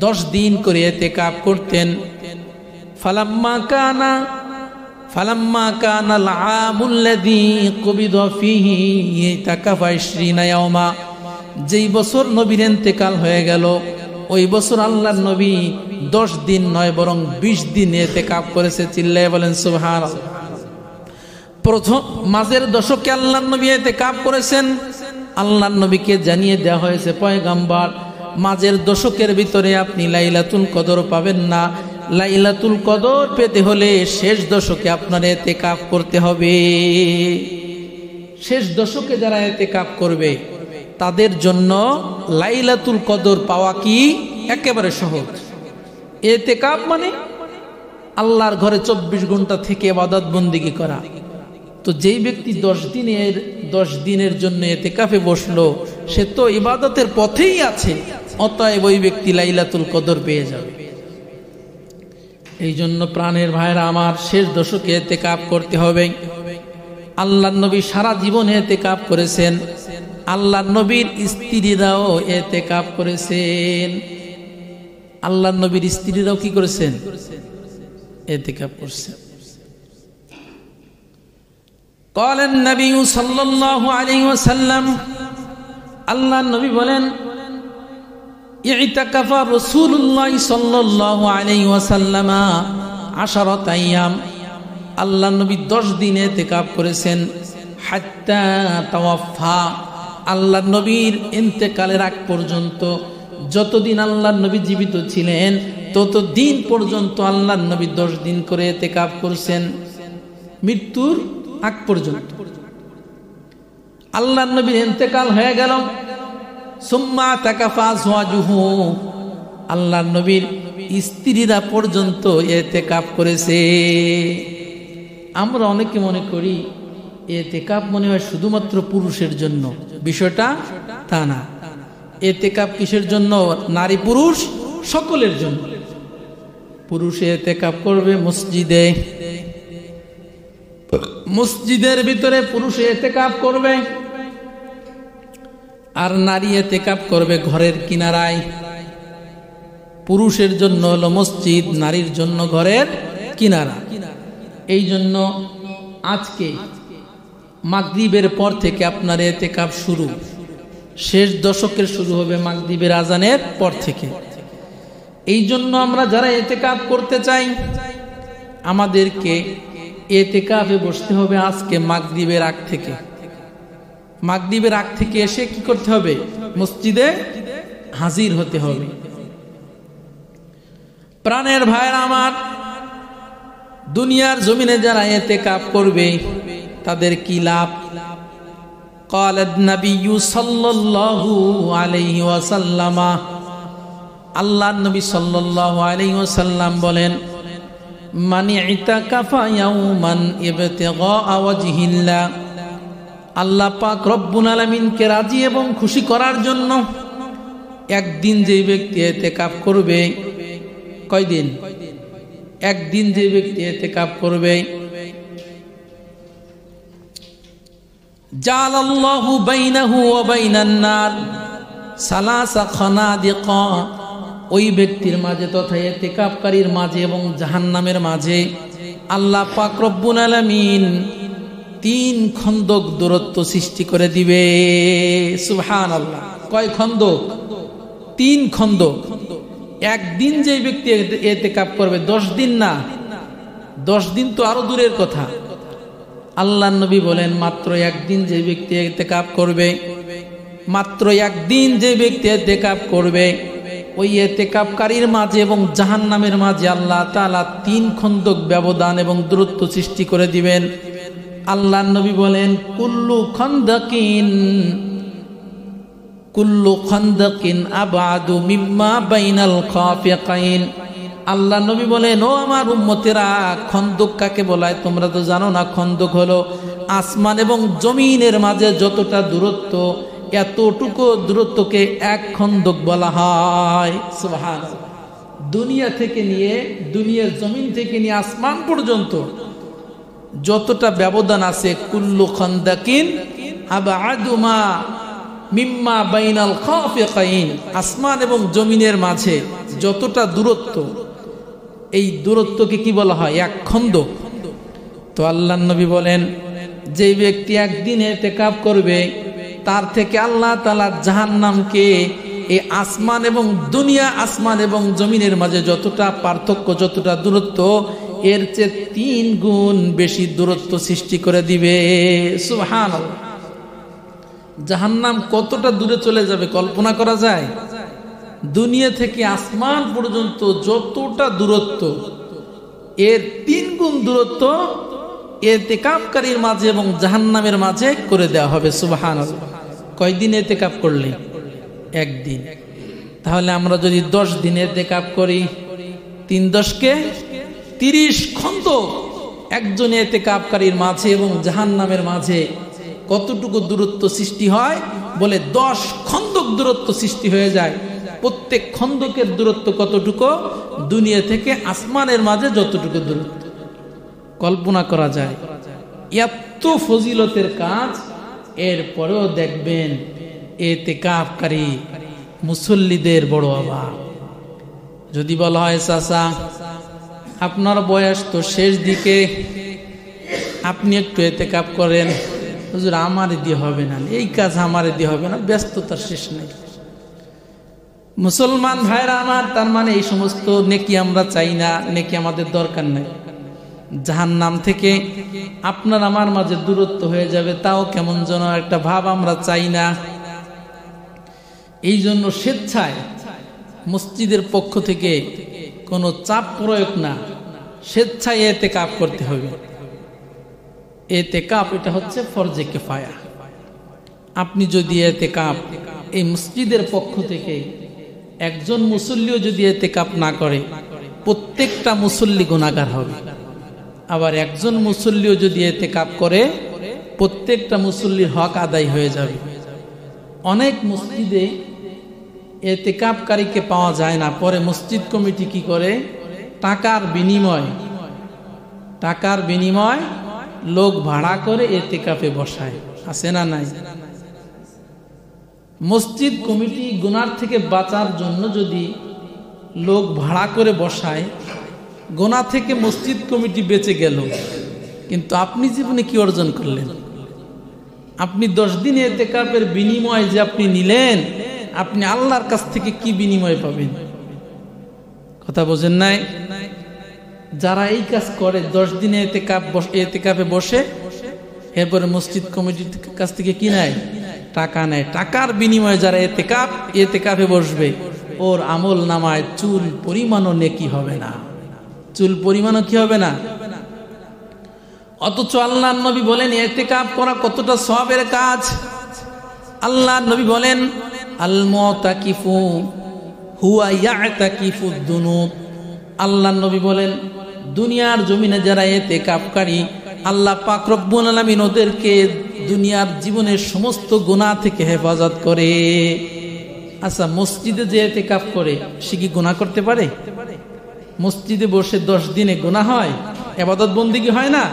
10 দিন করে ইতিকাফ করতেন। ফালাম্মা কানাল আমুল্লাযী কুবিদা ফীহি ইতাকাফা 20 ইয়াওমা। যেই বছর নবীর ইন্তেকাল হয়ে গেল, ওই বছর আল্লাহর নবী 10 দিন নয় বরং 20 দিন ইতিকাফ করেছে। চিল্লায়ে বলেন সুবহানাল্লাহ। প্রথম মাঝের দশকে আল্লাহর নবী ইতিকাফ করেছেন। আল্লাহর নবীকে জানিয়ে দেওয়া হয়েছে, পয়গম্বর, মাঝের দশকের ভিতরে আপনি লাইলাতুল কদর পাবেন না। লাইলাতুল কদর পেতে হলে শেষ দশকে আপনার ইতিকাফ করতে হবে। শেষ দশকে যারা ইতিকাফ করবে তাদের জন্য লাইলাতুল কদর পাওয়া কি একেবারে সহজ। ইতিকাফ মানে আল্লাহর ঘরে 24 ঘন্টা থেকে ইবাদত বন্দেগী করা। তো যেই ব্যক্তি 10 দিনের জন্য ইতিকাফে বসলো, সে তো ইবাদতের পথেই আছে, অতএব ওই ব্যক্তি লাইলাতুল কদর পেয়ে যাবে। এই জন্য প্রাণের ভাইরা আমার, শেষ দশকে ইতিকাফ করতে হবে। আল্লাহর নবী সারা জীবনে ইতিকাফ করেছেন। আল্লাহর নবীর স্ত্রীরাও ইতিকাফ করেছেন। আল্লাহর নবীর স্ত্রীরাও কি করেছেন? ইতিকাফ করেছেন। قال النبي صلى الله عليه وسلم, আল্লাহর নবী বলেন, ইতাকাফা রাসূলুল্লাহ সাল্লাল্লাহু আলাইহি ওয়াসাল্লাম 10 আইয়াম। আল্লাহর নবী 10 দিন ইতিকাফ করেছেন। হাত্তা তাওয়াফা, আল্লাহর নবীর ইন্তেকালের আগ পর্যন্ত, যতদিন আল্লাহর নবী জীবিত ছিলেন ততদিন পর্যন্ত আল্লাহর নবী 10 দিন করে ইতিকাফ করেছেন, মৃত্যুর আগ পর্যন্ত। আল্লাহর নবীর ইন্তেকাল হয়ে গেল। সুম্মা তাকাফা আজওয়াজুহু, আল্লাহর নবীর স্ত্রীরা পর্যন্ত ইতিকাফ করেছে। আমরা অনেকে মনে করি ইতিকাফ মনে হয় শুধুমাত্র পুরুষের জন্য, বিষয়টা তা না। ইতিকাফ কিসের জন্য? নারী পুরুষ সকলের জন্য। পুরুষে ইতিকাফ করবে মসজিদে, মসজিদের ভিতরে পুরুষে ইতিকাফ করবে, আর নারী ইতিকাফ করবে ঘরের কিনারায়। পুরুষের জন্য হলো মসজিদ, নারীর জন্য ঘরের কিনারা। এই জন্য আজকে মাগরিবের পর থেকে আপনার ইতিকাফ শুরু, শেষ দশকের শুরু হবে মাগরিবের আজানের পর থেকে। এই জন্য আমরা যারা ইতিকাফ করতে চাই আমাদেরকে ইতিকাফে বসতে হবে আজকে মাগরিবের আগ থেকে। মাগরিবের আগ থেকে এসে কি করতে হবে? মসজিদে হাজির হতে হবে। প্রাণের ভাইরা আমার, দুনিয়ার জমিনে যারা ইতিকাফ করবে তাদের কি লাভ? قال النبي صلى الله عليه وسلم, আল্লাহর নবী সাল্লাল্লাহু আলাইহি ওয়াসাল্লাম বলেন, মান ইতাকাফা ইয়াওমান ইবতিগা ওয়াজহিল্লাহ, আল্লাহ পাক রব্বুল আলামিনকে রাজি এবং খুশি করার জন্য একদিন যে ব্যক্তি ইতিকাফ করবে, কয়দিন? একদিন যে ব্যক্তি ইতিকাফ করবে, জালাল্লাহু বাইনাহু ওয়া বাইনান নার সালাসা খানাদিকা, ওই ব্যক্তির মাঝে তথা ইতিকাফকারীর মাঝে এবং জাহান্নামের মাঝে আল্লাহ পাক রব্বুল আলামিন 3 খন্দক দূরত্ব সৃষ্টি করে দিবে। সুবহানাল্লাহ। কয় খন্দক? 3 খন্দক। একদিন যে ব্যক্তি ইতিকাফ করবে, 10 দিন না, 10 দিন তো আরো দূরের কথা। আল্লাহর নবী বলেন মাত্র একদিন যে ব্যক্তি ইতিকাফ করবে, মাত্র একদিন যে ব্যক্তি ইতিকাফ করবে, ওই ইতিকাফকারীর মাঝে এবং জাহান্নামের মাঝে আল্লাহ তাআলা 3 খন্দক ব্যবধান এবং দূরত্ব সৃষ্টি করে দিবেন। আল্লাহর নবী বলেন কুল্লু খান্দাকিন আবাদু মিম্মা বাইনাল খাফিকাইন। আল্লাহ নবী বলেন, ও আমার উম্মতেরা, খন্দক কাকে বলায় তোমরা তো জানো না। খন্দক হলো আসমান এবং জমিনের মাঝে যতটা দূরত্ব, এতটুকু দূরত্বকে এক খন্দক বলা হয়। সুবহানাল্লাহ। দুনিয়া থেকে নিয়ে, দুনিয়ার জমিন থেকে নিয়ে আসমান পর্যন্ত যতটা ব্যবধান আছে, কুল্লু খান্দাকিন আবাদু মিম্মা বাইনাল খাফিকাইন, আসমান এবং জমিনের মাঝে যতটা দূরত্ব, এই দূরত্বকে কি বলা হয়? এক খন্দক। তো আল্লাহর নবী বলেন, যে ব্যক্তি একদিন ইতিকাফ করবে তার থেকে আল্লাহ তাআলা জাহান্নামকে এই আসমান এবং দুনিয়া, আসমান এবং জমিনের মাঝে যতটা পার্থক্য, যতটা দূরত্ব, এর চেয়ে 3 গুণ বেশি দূরত্ব সৃষ্টি করে দিবে। সুবহানাল্লাহ। জাহান্নাম কতটা দূরে চলে যাবে কল্পনা করা যায়? দুনিয়া থেকে আসমান পর্যন্ত যতটা দূরত্ব, এর 3 গুণ দূরত্ব ইতিকাফকারীর মাঝে এবং জাহান্নামের মাঝে করে দেওয়া হবে। সুবহানাল্লাহ। কয়দিন ইতিকাফ করলে? একদিন। তাহলে আমরা যদি 10 দিন ইতিকাফ করি, 3 10 30 খন্দক একজন ইতিকাফকারীর মাঝে এবং জাহান্নামের মাঝে কতটুকু দূরত্ব সৃষ্টি হয়? বলে 10 খন্দক দূরত্ব সৃষ্টি হয়ে যায়। প্রত্যেক খন্দকের দূরত্ব কতটুকু? দুনিয়া থেকে আসমানের মাঝে যতটুকু দূরত্ব। কল্পনা করা যায় এত ফজিলতের কাজ। এরপরেও দেখবেন ইতিকাফকারী মুসল্লিদের বড় অভাব। যদি বলা হয়, চাচা আপনার বয়স তো শেষ দিকে, আপনি একটু ইতিকাফ করেন। হুজুর আমার দিয়ে হবে না, এই কাজ আমার দিয়ে হবে না, ব্যস্ততার শেষ নেই। মুসলমান ভাইরা আমার, তার মানে এই সমস্ত নেকি আমরা চাই না, নেকি আমাদের দরকার নেই। জাহান্নাম থেকে আপনার আমার মাঝে দূরত্ব হয়ে যাবে, তাও কেমন যেন একটা ভাব আমরা চাই না। এই জন্য স্বেচ্ছায় মসজিদের পক্ষ থেকে কোনো চাপ প্রয়োগ না, স্বেচ্ছায় ইতিকাফ করতে হবে। ইতিকাফ এটা হচ্ছে ফরজে কিফায়া। আপনি যদি এতেকাফ এই মসজিদের পক্ষ থেকে একজন মুসল্লিও যদি এতেকাফ না করে, প্রত্যেকটা মুসল্লি গুনাহগার হবে। আবার একজন মুসল্লিও যদি এতেকাফ করে, প্রত্যেকটা মুসল্লির হক আদায় হয়ে যাবে। অনেক মসজিদে এতেকাফকারীকে পাওয়া যায় না, পরে মসজিদ কমিটি কি করে, টাকার বিনিময় লোক ভাড়া করে এতেকাফে বসায়। আছে না নাই? মসজিদ কমিটি গুনার থেকে বাঁচার জন্য যদি লোক ভাড়া করে বসায়, গুনাহ থেকে মসজিদ কমিটি বেঁচে গেল, কিন্তু আপনি জীবনে কি অর্জন করলেন? আপনি 10 দিন এতেকাফের বিনিময় যে আপনি নিলেন, আপনি আল্লাহর কাছ থেকে কি বিনিময় পাবেন? কথা বোঝেন নাই? যারা এই কাজ করে 10 দিনে এতেকাফে বসে, এরপরে মসজিদ কমিটির কাছ থেকে কি নেয়? টাকা নেয়। টাকার বিনিময়ে যারা এতেকাফে বসবে, ওর আমল নামায় চুল পরিমাণও নেকি হবে না, চুল পরিমাণও কি হবে না। অথচ আল্লাহর নবী বলেন ইতিকাফ করা কতটা সওয়াবের কাজ। আল্লাহর নবী বলেন আল মুতাকিফু হুয়া ইয়াতাকিফুদ দুনুব। আল্লাহর নবী বলেন দুনিয়ার জমিনে যারা ইতিকাফকারী, আল্লাহ পাক রব্বুল আলামিন ওদেরকে দুনিয়ার জীবনের সমস্ত গুনাহ থেকে হেফাজত করে। আচ্ছা, মসজিদে যে ইতিকাফ করে সে কি গুনাহ করতে পারে? মসজিদে বসে 10 দিনে গুনাহ হয়? ইবাদত বন্দেগী হয় না?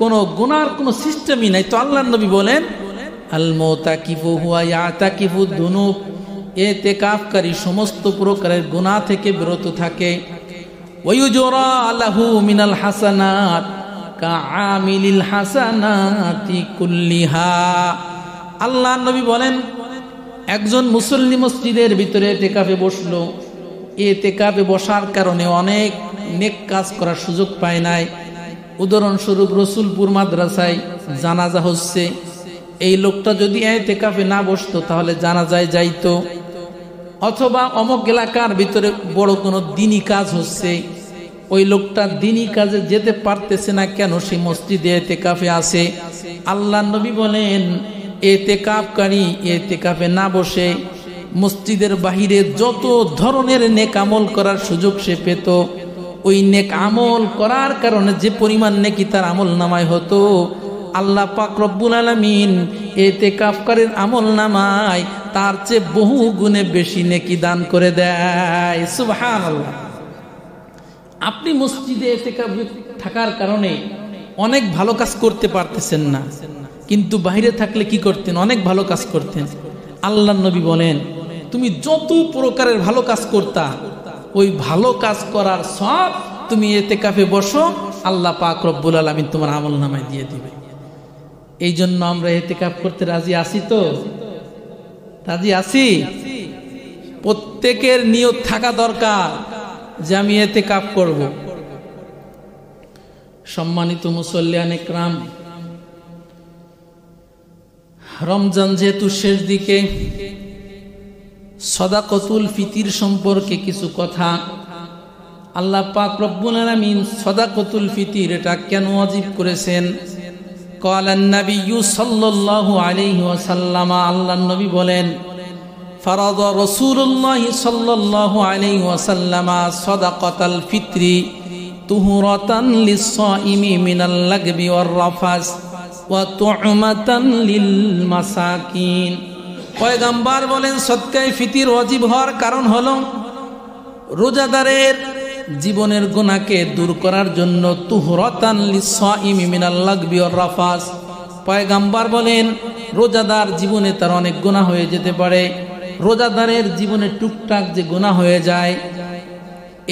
কোন গুনার কোন সিস্টেমই নাই। তো আল্লাহর নবী বলেন আল মুতাকিফু হুয়া ইয়াতাকিফুদ দুনুব, ইতিকাফকারী সমস্ত প্রকারের গুনাহ থেকে বিরত থাকে। ওয়ায়ুজরা লাহু মিনাল হাসানাত কাআমিলিল হাসানাতি কুল্লিহা। আল্লাহর নবী বলেন একজন মুসল্লি মসজিদের ভিতরে ইতিকাফে বসলো, ইতিকাফে বসার কারণে অনেক নেক কাজ করার সুযোগ পায় নাই। উদাহরণস্বরূপ রসুলপুর মাদ্রাসায় জানাজা হচ্ছে, এই লোকটা যদি ইতিকাফে না বসতো তাহলে জানাজায় যাইতো। অথবা অমুক এলাকার ভিতরে বড় কোনো দ্বীনি কাজ হচ্ছে, ওই লোকটা দ্বীনি কাজে যেতে পারতেছে না, কেন? সে মসজিদে ইতিকাফে আছে। আল্লাহর নবী বলেন ইতিকাফকারী ইতিকাফে না বসে মসজিদের বাহিরে যত ধরনের নেক আমল করার সুযোগ সে পেত, ওই নেক আমল করার কারণে যে পরিমাণ নেকি তার আমল নামায় হতো, আল্লাহ পাক রব্বুল আলামিন ইতিকাফকারীর আমল নামায় তার চেয়ে বহু গুণে বেশি নেকি দান করে দেয়। সুবহানাল্লাহ। আপনি মসজিদে ইতিকাফে থাকার কারণে অনেক ভালো কাজ করতে পারতেছেন না, কিন্তু বাইরে থাকলে কি করতেন? অনেক ভালো কাজ করতেন। আল্লাহর নবী বলেন তুমি যত প্রকারের ভালো কাজ করতা, ওই ভালো কাজ করার সব তুমি ইতিকাফে বসো, আল্লাহ পাক রব্বুল আলামিন তোমার আমল নামায় দিয়ে দিবে। এই জন্য আমরা ইতিকাফ করতে রাজি আছি তো? রাজি আছি? প্রত্যেকের নিয়ত থাকা দরকার যে আমি ইতিকাফ করব। সম্মানিত মুসল্লিয়ান ইকরাম, রমজান যেহেতু শেষ দিকে, সাদাকাতুল ফিতির সম্পর্কে কিছু কথা। আল্লাহ পাক রব্বুল আলামিন সাদাকাতুল ফিতির এটা কেন ওয়াজিব করেছেন? ক্বালান নাবিয়্যু সাল্লাল্লাহু আলাইহি ওয়াসাল্লাম, আল্লাহর নবী বলেন ফারাদা রাসূলুল্লাহি সাল্লাল্লাহু আলাইহি ওয়াসাল্লাম সাদাকাতাল ফিতরি তুহরাতান লিস-সাইমি মিনাল লাগবি ওয়ার রাফাস ওয়া তু'মাতান লিল মাসাকিন। পয়গম্বর বলেন সদকায়ে ফিতির ওয়াজিব হওয়ার কারণ হলো রোজাদারের জীবনের গুনাহকে দূর করার জন্য, তুহরাতান লিস-সাইমি মিনাল লাগবি ওয়ার রাফাস। পয়গম্বর বলেন রোজাদার জীবনে তার অনেক গুনাহ হয়ে যেতে পারে, রোজাদারের জীবনে টুকটাক যে গুনাহ হয়ে যায়,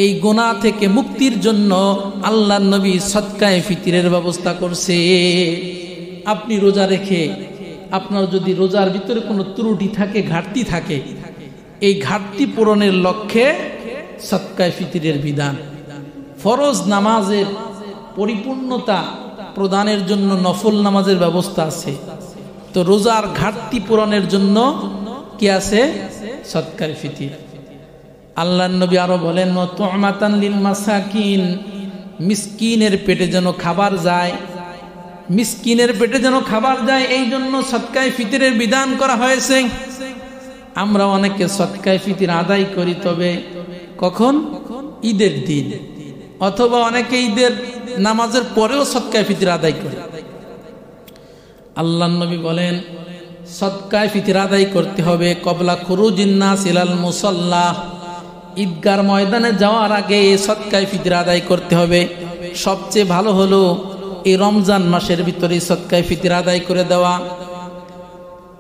এই গুনাহ থেকে মুক্তির জন্য আল্লাহর নবী সদকায়ে ফিতরের ব্যবস্থা করছে। আপনি রোজা রেখে আপনার যদি রোজার ভিতরে কোনো ত্রুটি থাকে, ঘাটতি থাকে, এই ঘাটতি পূরণের লক্ষ্যে সদকায়ে ফিতরের বিধান। ফরজ নামাজের পরিপূর্ণতা প্রদানের জন্য নফল নামাজের ব্যবস্থা আছে, তো রোজার ঘাটতি পূরণের জন্য কি আছে? সদকায়ে ফিতর। আল্লাহর নবী আরো বলেন তু'মাতান লিল মাসাকিন, মিসকিনের পেটে যেন খাবার যায়, মিসকিনের পেটে যেন খাবার যায়, এই জন্য সদকায়ে ফিতরের বিধান করা হয়েছে। আমরা অনেকে সদকায়ে ফিতর আদায় করি, তবে কখন? ঈদের দিন, অথবা অনেকে ঈদের নামাজের পরেও সদকায়ে ফিতর আদায় করে। আল্লাহর নবী বলেন সদকায়ে ফিতর আদায় করতে হবে কবলা খুরুজিন নাস ইলাল মুসাল্লা, ঈদগার ময়দানে যাওয়ার আগে সদকায়ে ফিতর আদায় করতে হবে। সবচেয়ে ভালো হলো এই রমজান মাসের ভিতরে সদকায়ে ফিতর আদায় করে দেওয়া।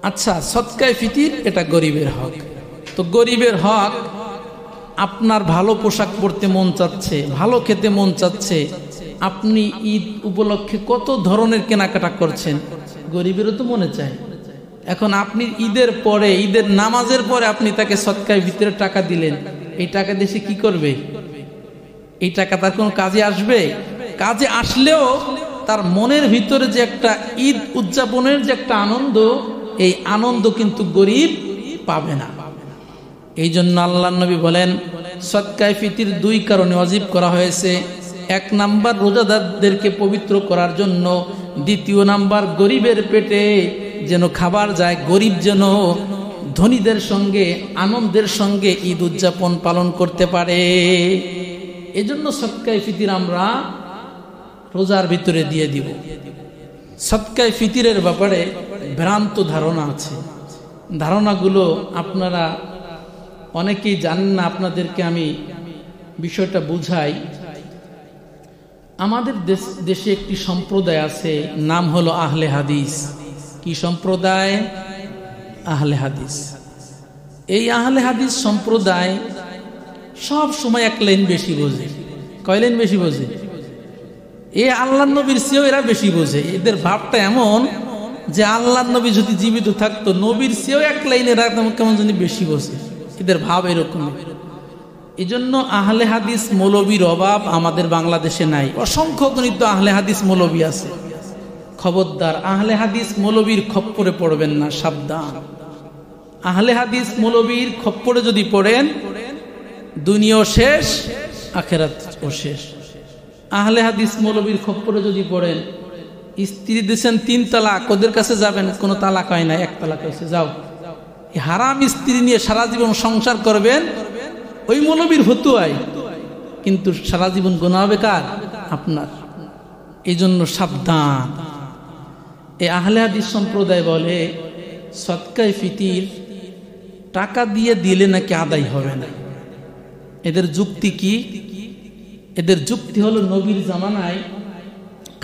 আচ্ছা, সদকায়ে ফিতর এটা গরিবের হক, তো গরিবের হক, আপনার ভালো পোশাক পরতে মন চাচ্ছে, ভালো খেতে মন চাচ্ছে, আপনি ঈদ উপলক্ষে কত ধরনের কেনাকাটা করছেন, গরিবেরও তো মনে চায়। এখন আপনি ঈদের পরে, ঈদের নামাজের পরে আপনি তাকে সদকায়ে ফিতরের টাকা দিলেন, এই টাকা দেশে কি করবে? এই টাকা তার কোনো কাজে আসবে? কাজে আসলেও তার মনের ভিতরে যে একটা ঈদ উদযাপনের যে একটা আনন্দ, এই আনন্দ কিন্তু গরিব পাবে না। এই জন্য আল্লাহর নবী বলেন সদকায়ে ফিতর দুই কারণে ওয়াজিব করা হয়েছে। এক নাম্বার রোজাদারদেরকে পবিত্র করার জন্য, দ্বিতীয় নাম্বার গরিবের পেটে যেন খাবার যায়, গরিব যেন ধনীদের সঙ্গে আনন্দের সঙ্গে ঈদ উদযাপন পালন করতে পারে। এজন্য সদকায়ে ফিতর আমরা রোজার ভিতরে দিয়ে দিব। সদকায়ে ফিতরের ব্যাপারে ভ্রান্ত ধারণা আছে, ধারণাগুলো আপনারা অনেকেই জানেন না, আপনাদেরকে আমি বিষয়টা বুঝাই। আমাদের দেশে একটি সম্প্রদায় আছে, নাম হলো আহলে হাদিস। কি সম্প্রদায়? আহলে হাদিস। এই আহলে হাদিস সম্প্রদায় সব সময় এক লাইন বেশি বোঝে। কয় লাইন বেশি বোঝে? এ আল্লাহর নবীর চেয়েও এরা বেশি বোঝে। এদের ভাবটা এমন যে আল্লাহর নবী যদি জীবিত থাকতো, নবীর চেয়েও এক লাইনে এরা কেমন জানি বেশি বোঝে। এদের ভাব এরকম। এই জন্য আহলে হাদিস মৌলবীর অভাব আমাদের বাংলাদেশে নাই। অসংখ্য গণিত আহলে হাদিস মৌলবী আছে। খবরদার, আহলে হাদিস মৌলবীর খপ্পরে পড়বেন না, সাবধান। আহলে হাদিস মৌলবীর খপ্পরে যদি পড়েন, দুনিয়াও শেষ, আখিরাতও শেষ। আহলে হাদিস মৌলবীর খপ্পরে যদি পড়েন, স্ত্রী দিয়েছেন 3 তালাক, ওদের কাছে যাবেন, কোনো তালাক হয় না, 1 তালাক হয়েছে, যাও। হারাম স্ত্রী নিয়ে সারা জীবন সংসার করবেন, ওই মৌলবীর ফতুয়ায়, কিন্তু সারা জীবন গুনাহ হবে কার? আপনার। এই জন্য সাবধান। এই আহলে হাদিস সম্প্রদায় বলে সদকায়ে ফিতর টাকা দিয়ে দিলে নাকি আদায় হবে না। এদের যুক্তি কি? এদের যুক্তি হলো নবীর জামানায়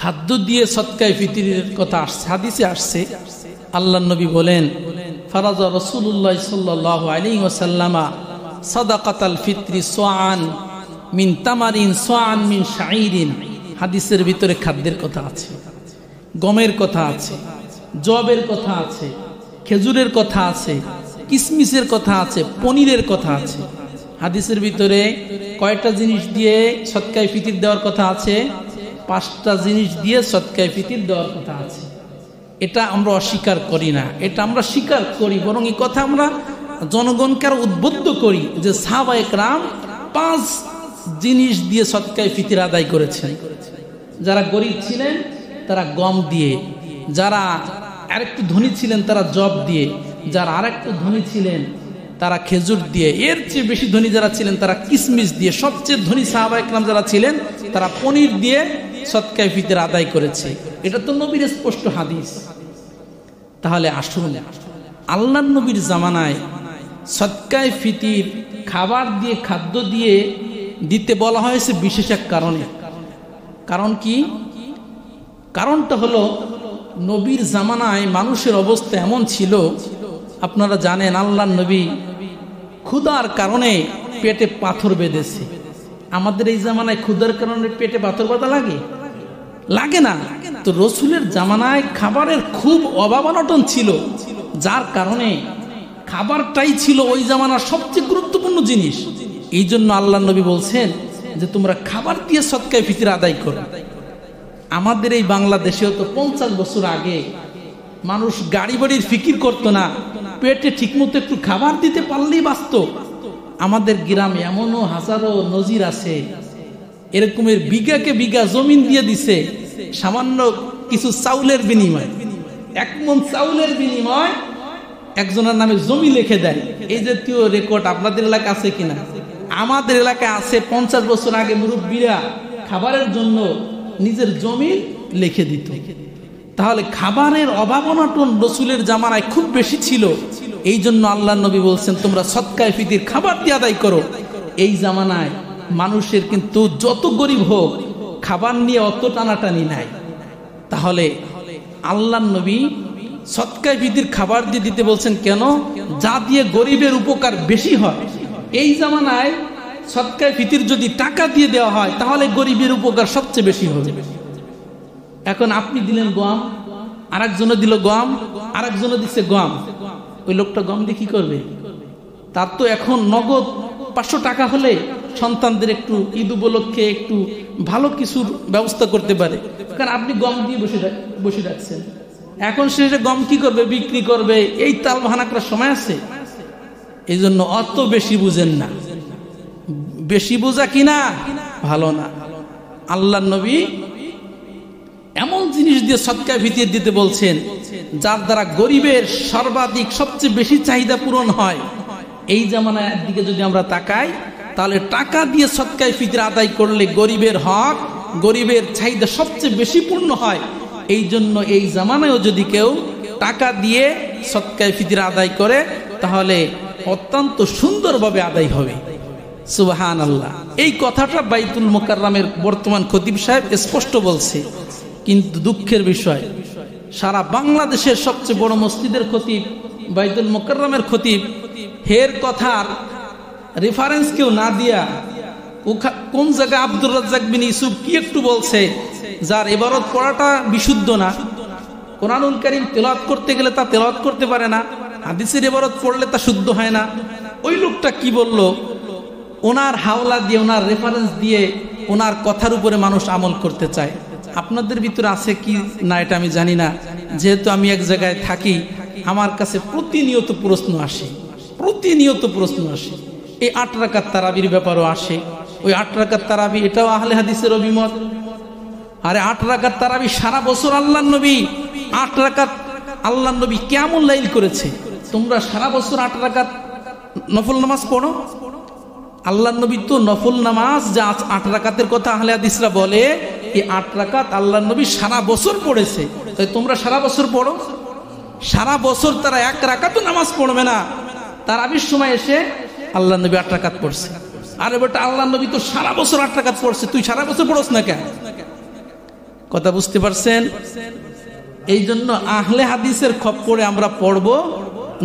খাদ্য দিয়ে সদকায়ে ফিতরের কথা আসছে, হাদিসে আসছে। আল্লাহর নবী বলেন ফারাজা রাসূলুল্লাহ সাল্লাল্লাহু আলাইহি ওয়াসাল্লামা সাদাকাতাল ফিতরি সাআন মিন তামারিন সাআন মিন শাঈরিন। হাদিসের ভিতরে খাদ্যের কথা আছে, গমের কথা আছে, জবের কথা আছে, খেজুরের কথা আছে, কিশমিশের কথা আছে, পনিরের কথা আছে। হাদিসের ভিতরে কয়টা জিনিস দিয়ে সদকায়ে ফিতর দেওয়ার কথা আছে? 5টা জিনিস দিয়ে সদকায়ে ফিতর দেওয়ার কথা আছে। এটা আমরা অস্বীকার করি না, এটা আমরা স্বীকার করি। বরং এই কথা আমরা জনগণকে আরো উদ্বুদ্ধ করি যে সাহাবায়ে কেরাম 5 জিনিস দিয়ে সদকায়ে ফিতর আদায় করেছেন। যারা গরিব ছিলেন তারা গম দিয়ে, যারা আরেকটু ধনী ছিলেন তারা জব দিয়ে, যারা আরেকটু ধনী ছিলেন তারা খেজুর দিয়ে, এর চেয়ে বেশি ধনী যারা ছিলেন তারা কিশমিশ দিয়ে, সবচেয়ে ধনী সাহাবায়ে কেরাম যারা ছিলেন তারা পনির দিয়ে সদকায়ে ফিতর আদায় করেছে। এটা তো নবীর স্পষ্ট হাদিস। তাহলে আসুন, আল্লাহর নবীর জামানায় সদকায়ে ফিতর খাবার দিয়ে, খাদ্য দিয়ে দিতে বলা হয়েছে বিশেষ এক কারণে। কারণ কি? কারণটা হলো নবীর জামানায় মানুষের অবস্থা এমন ছিল, আপনারা জানেন আল্লাহর নবী ক্ষুধার কারণে পেটে পাথর বেঁধেছে। আমাদের এই জামানায় ক্ষুধার কারণে পেটে পাথর বাঁধা লাগে? লাগে না। তো রসুলের জামানায় খাবারের খুব অভাব অনটন ছিল, যার কারণে খাবারটাই ছিল ওই জামানার সবচেয়ে গুরুত্বপূর্ণ জিনিস। এই জন্য আল্লাহর নবী বলছেন যে তোমরা খাবার দিয়ে সদকায়ে ফিতর আদায় করো। আমাদের এই বাংলাদেশেও তো 50 বছর আগে মানুষ গাড়ি বাড়ির ফিকির করতো না, পেটে ঠিকমতো একটু খাবার দিতে পারলেই বাঁচত। আমাদের গ্রামে এমনও হাজারো নজির আছে, এরকমের বিঘাকে বিঘা জমিন দিয়ে দিছে, সামান্য কিছু চাউলের বিনিময়, 1 মণ চাউলের বিনিময় একজনের নামে জমি লিখে দেয়। এই জাতীয় রেকর্ড আপনাদের এলাকায় আছে কিনা? আমাদের এলাকায় আছে। 50 বছর আগে মুরব্বীরা খাবারের জন্য নিজের জমি লিখে দিত। তাহলে খাবারের অভাব অনটন রাসূলের জামানায় খুব বেশি ছিল। এই জন্য আল্লাহর নবী বলছেন তোমরা সদকায়ে ফিতির খাবার দিয়ে আদায় করো। এই জামানায় মানুষের কিন্তু যত গরিব হোক খাবার নিয়ে অত টানাটানি নাই। তাহলে আল্লাহর নবী সদকায়ে ফিতির খাবার দিয়ে দিতে বলছেন কেন? যা দিয়ে গরিবের উপকার বেশি হয়। এই জামানায় সদকায়ে ফিতির যদি টাকা দিয়ে দেওয়া হয় তাহলে গরিবের উপকার সবচেয়ে বেশি হবে। এখন আপনি দিলেন গম, আরেকজনে দিল গম, আরেকজনে দিচ্ছে গম, ওই লোকটা গম দিয়ে কি করবে? তার তো এখন নগদ 500 টাকা হলে সন্তানদের একটু ঈদ উপলক্ষে একটু ভালো কিছুর ব্যবস্থা করতে পারে। কারণ আপনি গম দিয়ে বসে রাখছেন। এখন সে গম কি করবে? বিক্রি করবে। এই তাল বাহানা করার সময় আছে? এই জন্য অত বেশি বুঝেন না। বেশি বোঝা কিনা ভালো না। আল্লাহর নবী এমন জিনিস দিয়ে সদকায়ে ফিতির দিতে বলছেন যার দ্বারা গরিবের সর্বাধিক সবচেয়ে বেশি চাহিদা পূরণ হয়। এই জামানার দিকে যদি আমরা তাকাই তাহলে টাকা দিয়ে সদকায়ে ফিতির আদায় করলে গরিবের হক, গরিবের চাহিদা সবচেয়ে বেশি পূর্ণ হয়। এই জন্য এই জামানায়ও যদি কেউ টাকা দিয়ে সদকায়ে ফিতির আদায় করে তাহলে অত্যন্ত সুন্দরভাবে আদায় হবে। সুবহানাল্লাহ। এই কথাটা বাইতুল মুকাররমের বর্তমান খতিব সাহেব স্পষ্ট বলছে। কিন্তু দুঃখের বিষয়, সারা বাংলাদেশের সবচেয়ে বড় মসজিদের খতিব, বাইতুল মুকাররমের খতিব, হের কথার রেফারেন্স কেউ না দিয়া কোন জায়গায় আব্দুর রাজ্জাক বিন ইউসুফ কি একটু বলছে যার ইবারত পড়াটা বিশুদ্ধ না। কোরআনুল কারীম তেলাওয়াত করতে গেলে তা তেলাওয়াত করতে পারে না, হাদিসের ইবারত পড়লে তা শুদ্ধ হয় না। ওই লোকটা কি বলল? ওনার হাওলা দিয়ে, ওনার রেফারেন্স দিয়ে ওনার কথার উপরে মানুষ আমল করতে চায়। আপনাদের ভিতরে আছে কি না এটা আমি জানি না। যেহেতু আমি এক জায়গায় থাকি, আমার কাছে প্রতিনিয়ত প্রশ্ন আসে, প্রতিনিয়ত প্রশ্ন আসে। এই 8 রাকাত তারাবির ব্যাপারও আসে। ওই 8 রাকাত তারাবি এটাও আহলে হাদিসের অভিমত। আরে 8 রাকাত তারাবি সারা বছর আল্লাহর নবী 8 রাকাত আল্লাহর নবী কিয়ামুল লাইল করেছে। তোমরা সারা বছর 8 রাকাত নফল নামাজ পড়ো। আল্লাহর নবী তো নফল নামাজ যা 8 রাকাতের কথা আহলে হাদিসরা বলে, এই 8 রাকাত আল্লাহর নবী সারা বছর পড়েছে। তাই তোমরা সারা বছর পড়ো। সারা বছর তারা 1 রাকাতও নামাজ পড়বে না, তারাবির সময় এসে আল্লাহর নবী 8 রাকাত পড়ছে। আরে বেটা, আল্লাহর নবী তো সারা বছর 8 রাকাত পড়ছে, তুই সারা বছর পড়ছ না কেন? কথা বুঝতে পারছেন? এই জন্য আহলে হাদিসের খপ্পরে আমরা পড়ব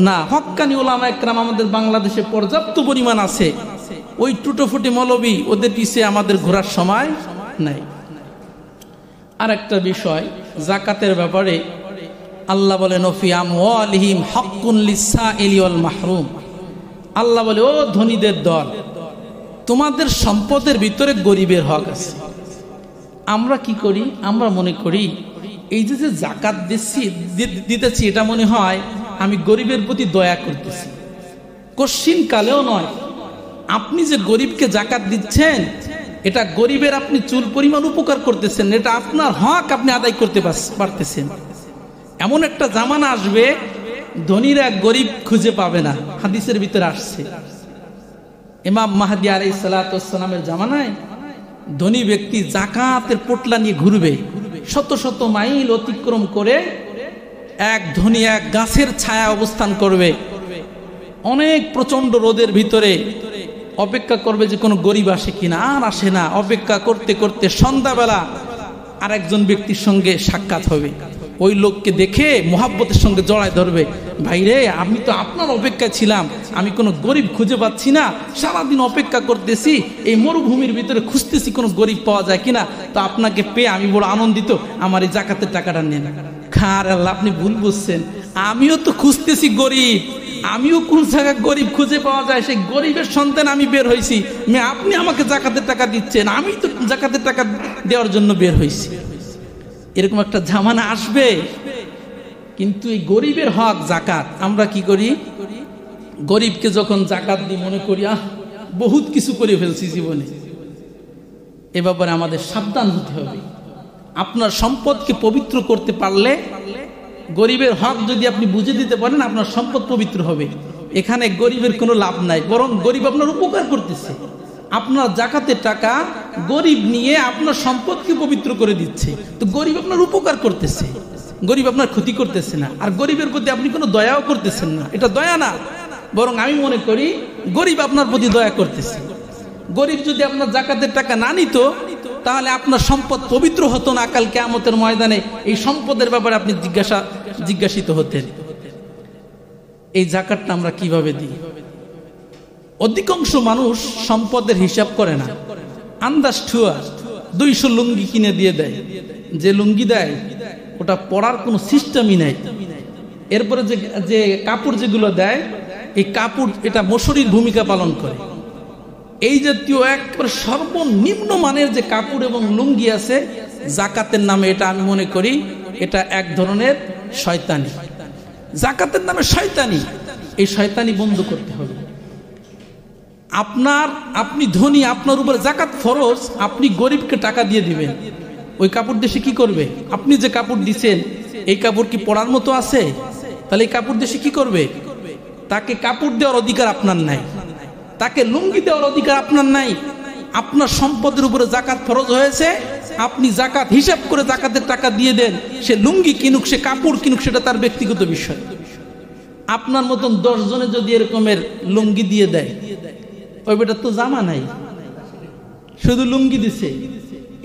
না। হক্কানি উলামা একরাম আমাদের বাংলাদেশে পর্যাপ্ত পরিমাণ আছে। ওই টুটোফুটি মৌলবী ওদের পিছিয়ে আমাদের ঘোরার সময় নাই। আর একটা বিষয়, যাকাতের ব্যাপারে আল্লাহ বলেন ফি আমওয়ালিহিম হাক্কুন লিসাইলি ওয়াল মাহরুম। আল্লাহ বলে, ও ধনীদের দল, তোমাদের সম্পদের ভিতরে গরিবের হক আছে। আমরা কি করি? আমরা মনে করি এই যে যাকাত দিতেছি এটা মনে হয় আমি গরিবের প্রতি দয়া করতেছি। কশিন কালেও নয়। আপনি যে গরিবকে যাকাত দিচ্ছেন এটা গরিবের আপনি চুল পরিমাণ উপকার করতেছেন, এটা আপনার হক আপনি আদায় করতে পারতেছেন। এমন একটা জামানা আসবে ধনীরা গরিব খুঁজে পাবে না। হাদিসের ভিতরে আসছে ইমাম মাহদী আলাইহিস সালাতু ওয়াস সালামের জামানায় ধনী ব্যক্তি যাকাতের পোটলা নিয়ে ঘুরবে, শত শত মাইল অতিক্রম করে এক ধনী এক গাছের ছায়া অবস্থান করবে, অনেক প্রচন্ড রোদের ভিতরে অপেক্ষা করবে যে কোনো গরিব আসে কিনা। আর আসে না। অপেক্ষা করতে করতে সন্ধ্যাবেলা আর একজন ব্যক্তির সঙ্গে সাক্ষাৎ হবে। ওই লোককে দেখে মোহাব্বতের সঙ্গে জড়ায় ধরবে, ভাই রে, আমি তো আপনার অপেক্ষায় ছিলাম, আমি কোনো গরিব খুঁজে পাচ্ছি না, সারাদিন অপেক্ষা করতেছি, এই মরুভূমির ভিতরে খুঁজতেছি কোনো গরিব পাওয়া যায় কিনা, তো আপনাকে পেয়ে আমি বড় আনন্দিত, আমার এই যাকাতের টাকাটা নেন। খার আল্লাহ, আপনি ভুল বুঝছেন, আমিও তো খুঁজতেছি গরিব, আমিও কোন জায়গায় গরিব খুঁজে পাওয়া যায় সেই গরিবের সন্তান আমি বের হয়েছি। আপনি আমাকে যাকাতের টাকা দিচ্ছেন, আমি তো যাকাতের টাকা দেওয়ার জন্য বের হয়েছি। এরকম একটা জামানা আসবে। কিন্তু এই গরিবের হক যাকাত, আমরা কি করি? গরিবকে যখন যাকাত দিই মনে করি বহুত কিছু করে ফেলছি জীবনে। এ ব্যাপারে আমাদের সাবধান হতে হবে। আপনার সম্পদকে পবিত্র করতে পারলে, গরিবের হক যদি আপনি বুঝে দিতে পারেন, আপনার সম্পদ পবিত্র হবে। এখানে গরিবের কোনো লাভ নাই, বরং গরিব আপনার উপকার করতেছে। আপনার জাকাতের টাকা গরিব নিয়ে আপনার সম্পদকে পবিত্র করে দিচ্ছে, তো গরিব আপনার উপকার করতেছে, গরিব আপনার ক্ষতি করতেছে না। আর গরিবের প্রতি আপনি কোনো দয়াও করতেছেন না, এটা দয়া না, বরং আমি মনে করি গরিব আপনার প্রতি দয়া করতেছে। গরিব যদি আপনার জাকাতের টাকা না নিত, তাহলে আপনার সম্পদ পবিত্র হতো না। কাল কিয়ামতের ময়দানে এই সম্পদের ব্যাপারে আপনি জিজ্ঞাসিত হতেন। এই জাকাতটা আমরা কিভাবে দিই? অধিকাংশ মানুষ সম্পদের হিসাব করে না, আন্দাজ ঠুয়া 200 লুঙ্গি কিনে দিয়ে দেয়। যে লুঙ্গি দেয় ওটা পরার কোনো সিস্টেমই নাই। এরপরে যে কাপড় যেগুলো দেয়, এই কাপড় এটা মশুরির ভূমিকা পালন করে। এই জাতীয় একবারে সর্বনিম্ন মানের যে কাপড় এবং লুঙ্গি আছে, জাকাতের নামে এটা আমি মনে করি এটা এক ধরনের শয়তানি। জাকাতের নামে শয়তানি, এই শয়তানি বন্ধ করতে হবে। আপনি ধনী, আপনার উপর জাকাত ফরজ, আপনি গরিবকে টাকা দিয়ে দিবেন, ওই কাপড় দেশে কি করবে? আপনি যে কাপড় দিচ্ছেন এই কাপড় কি পরার মতো আছে? তাহলে এই কাপড় দেশে কি করবে? তাকে কাপড় দেওয়ার অধিকার আপনার নাই, তাকে লুঙ্গি দেওয়ার অধিকার আপনার নাই। আপনার সম্পদের উপরে জাকাত ফরজ হয়েছে, আপনি জাকাত হিসাব করে জাকাতের টাকা দিয়ে দেন। সে লুঙ্গি কিনুক, সে কাপড় কিনুক, সেটা তার ব্যক্তিগত বিষয়। আপনার মতন 10 জনে যদি এরকমের লুঙ্গি দিয়ে দেয়, ওই বেটার তো জামা নাই, শুধু লুঙ্গি দিছে,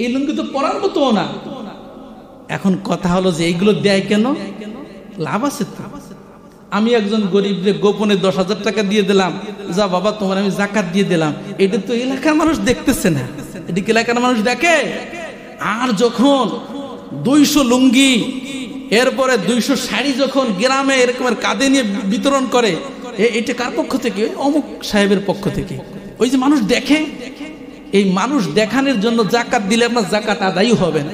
এই লুঙ্গি তো পরার মতো না। এখন কথা হলো যে এইগুলো দেয় কেন? লাভ আছে তো। আমি একজন গরিবরে গোপনে 10,000 টাকা দিয়ে দিলাম, যা বাবা তোমার আমি জাকাত দিয়ে দিলাম, এটা তো এলাকার মানুষ দেখতেছে না, এদিকে এলাকার মানুষ দেখে। আর যখন 200 লুঙ্গি, এরপরে 200 শাড়ি যখন গ্রামে এরকমের কাঁধে নিয়ে বিতরণ করে, এটা কার পক্ষ থেকে? অমুক সাহেবের পক্ষ থেকে। ওই যে মানুষ দেখে, এই মানুষ দেখানোর জন্য জাকাত দিলে আপনার জাকাত আদায় হবে না।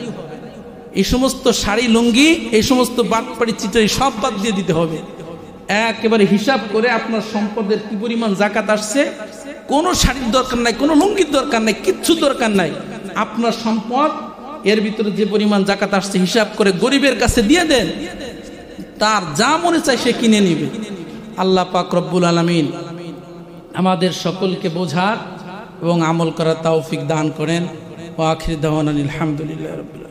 এই সমস্ত শাড়ি লুঙ্গি, এই সমস্ত বাটপাড়ি চিটারি সব বাদ দিয়ে দিতে হবে। একেবারে হিসাব করে আপনার সম্পদের কি পরিমাণ জাকাত আসছে, কোনো শাড়ির দরকার নাই, কোনো লুঙ্গির দরকার নাই, কিচ্ছু দরকার নাই। আপনার সম্পদ এর ভিতরে যে পরিমাণ জাকাত আসছে হিসাব করে গরিবের কাছে দিয়ে দেন, তার যা মনে চায় সে কিনে নিবে। আল্লাহ পাক রব্বুল আলামিন আমাদের সকলকে বোঝার এবং আমল করার তৌফিক দান করেন। ওয়া আখির দাওয়ানা আলহামদুলিল্লাহি রাব্বিল আলামিন।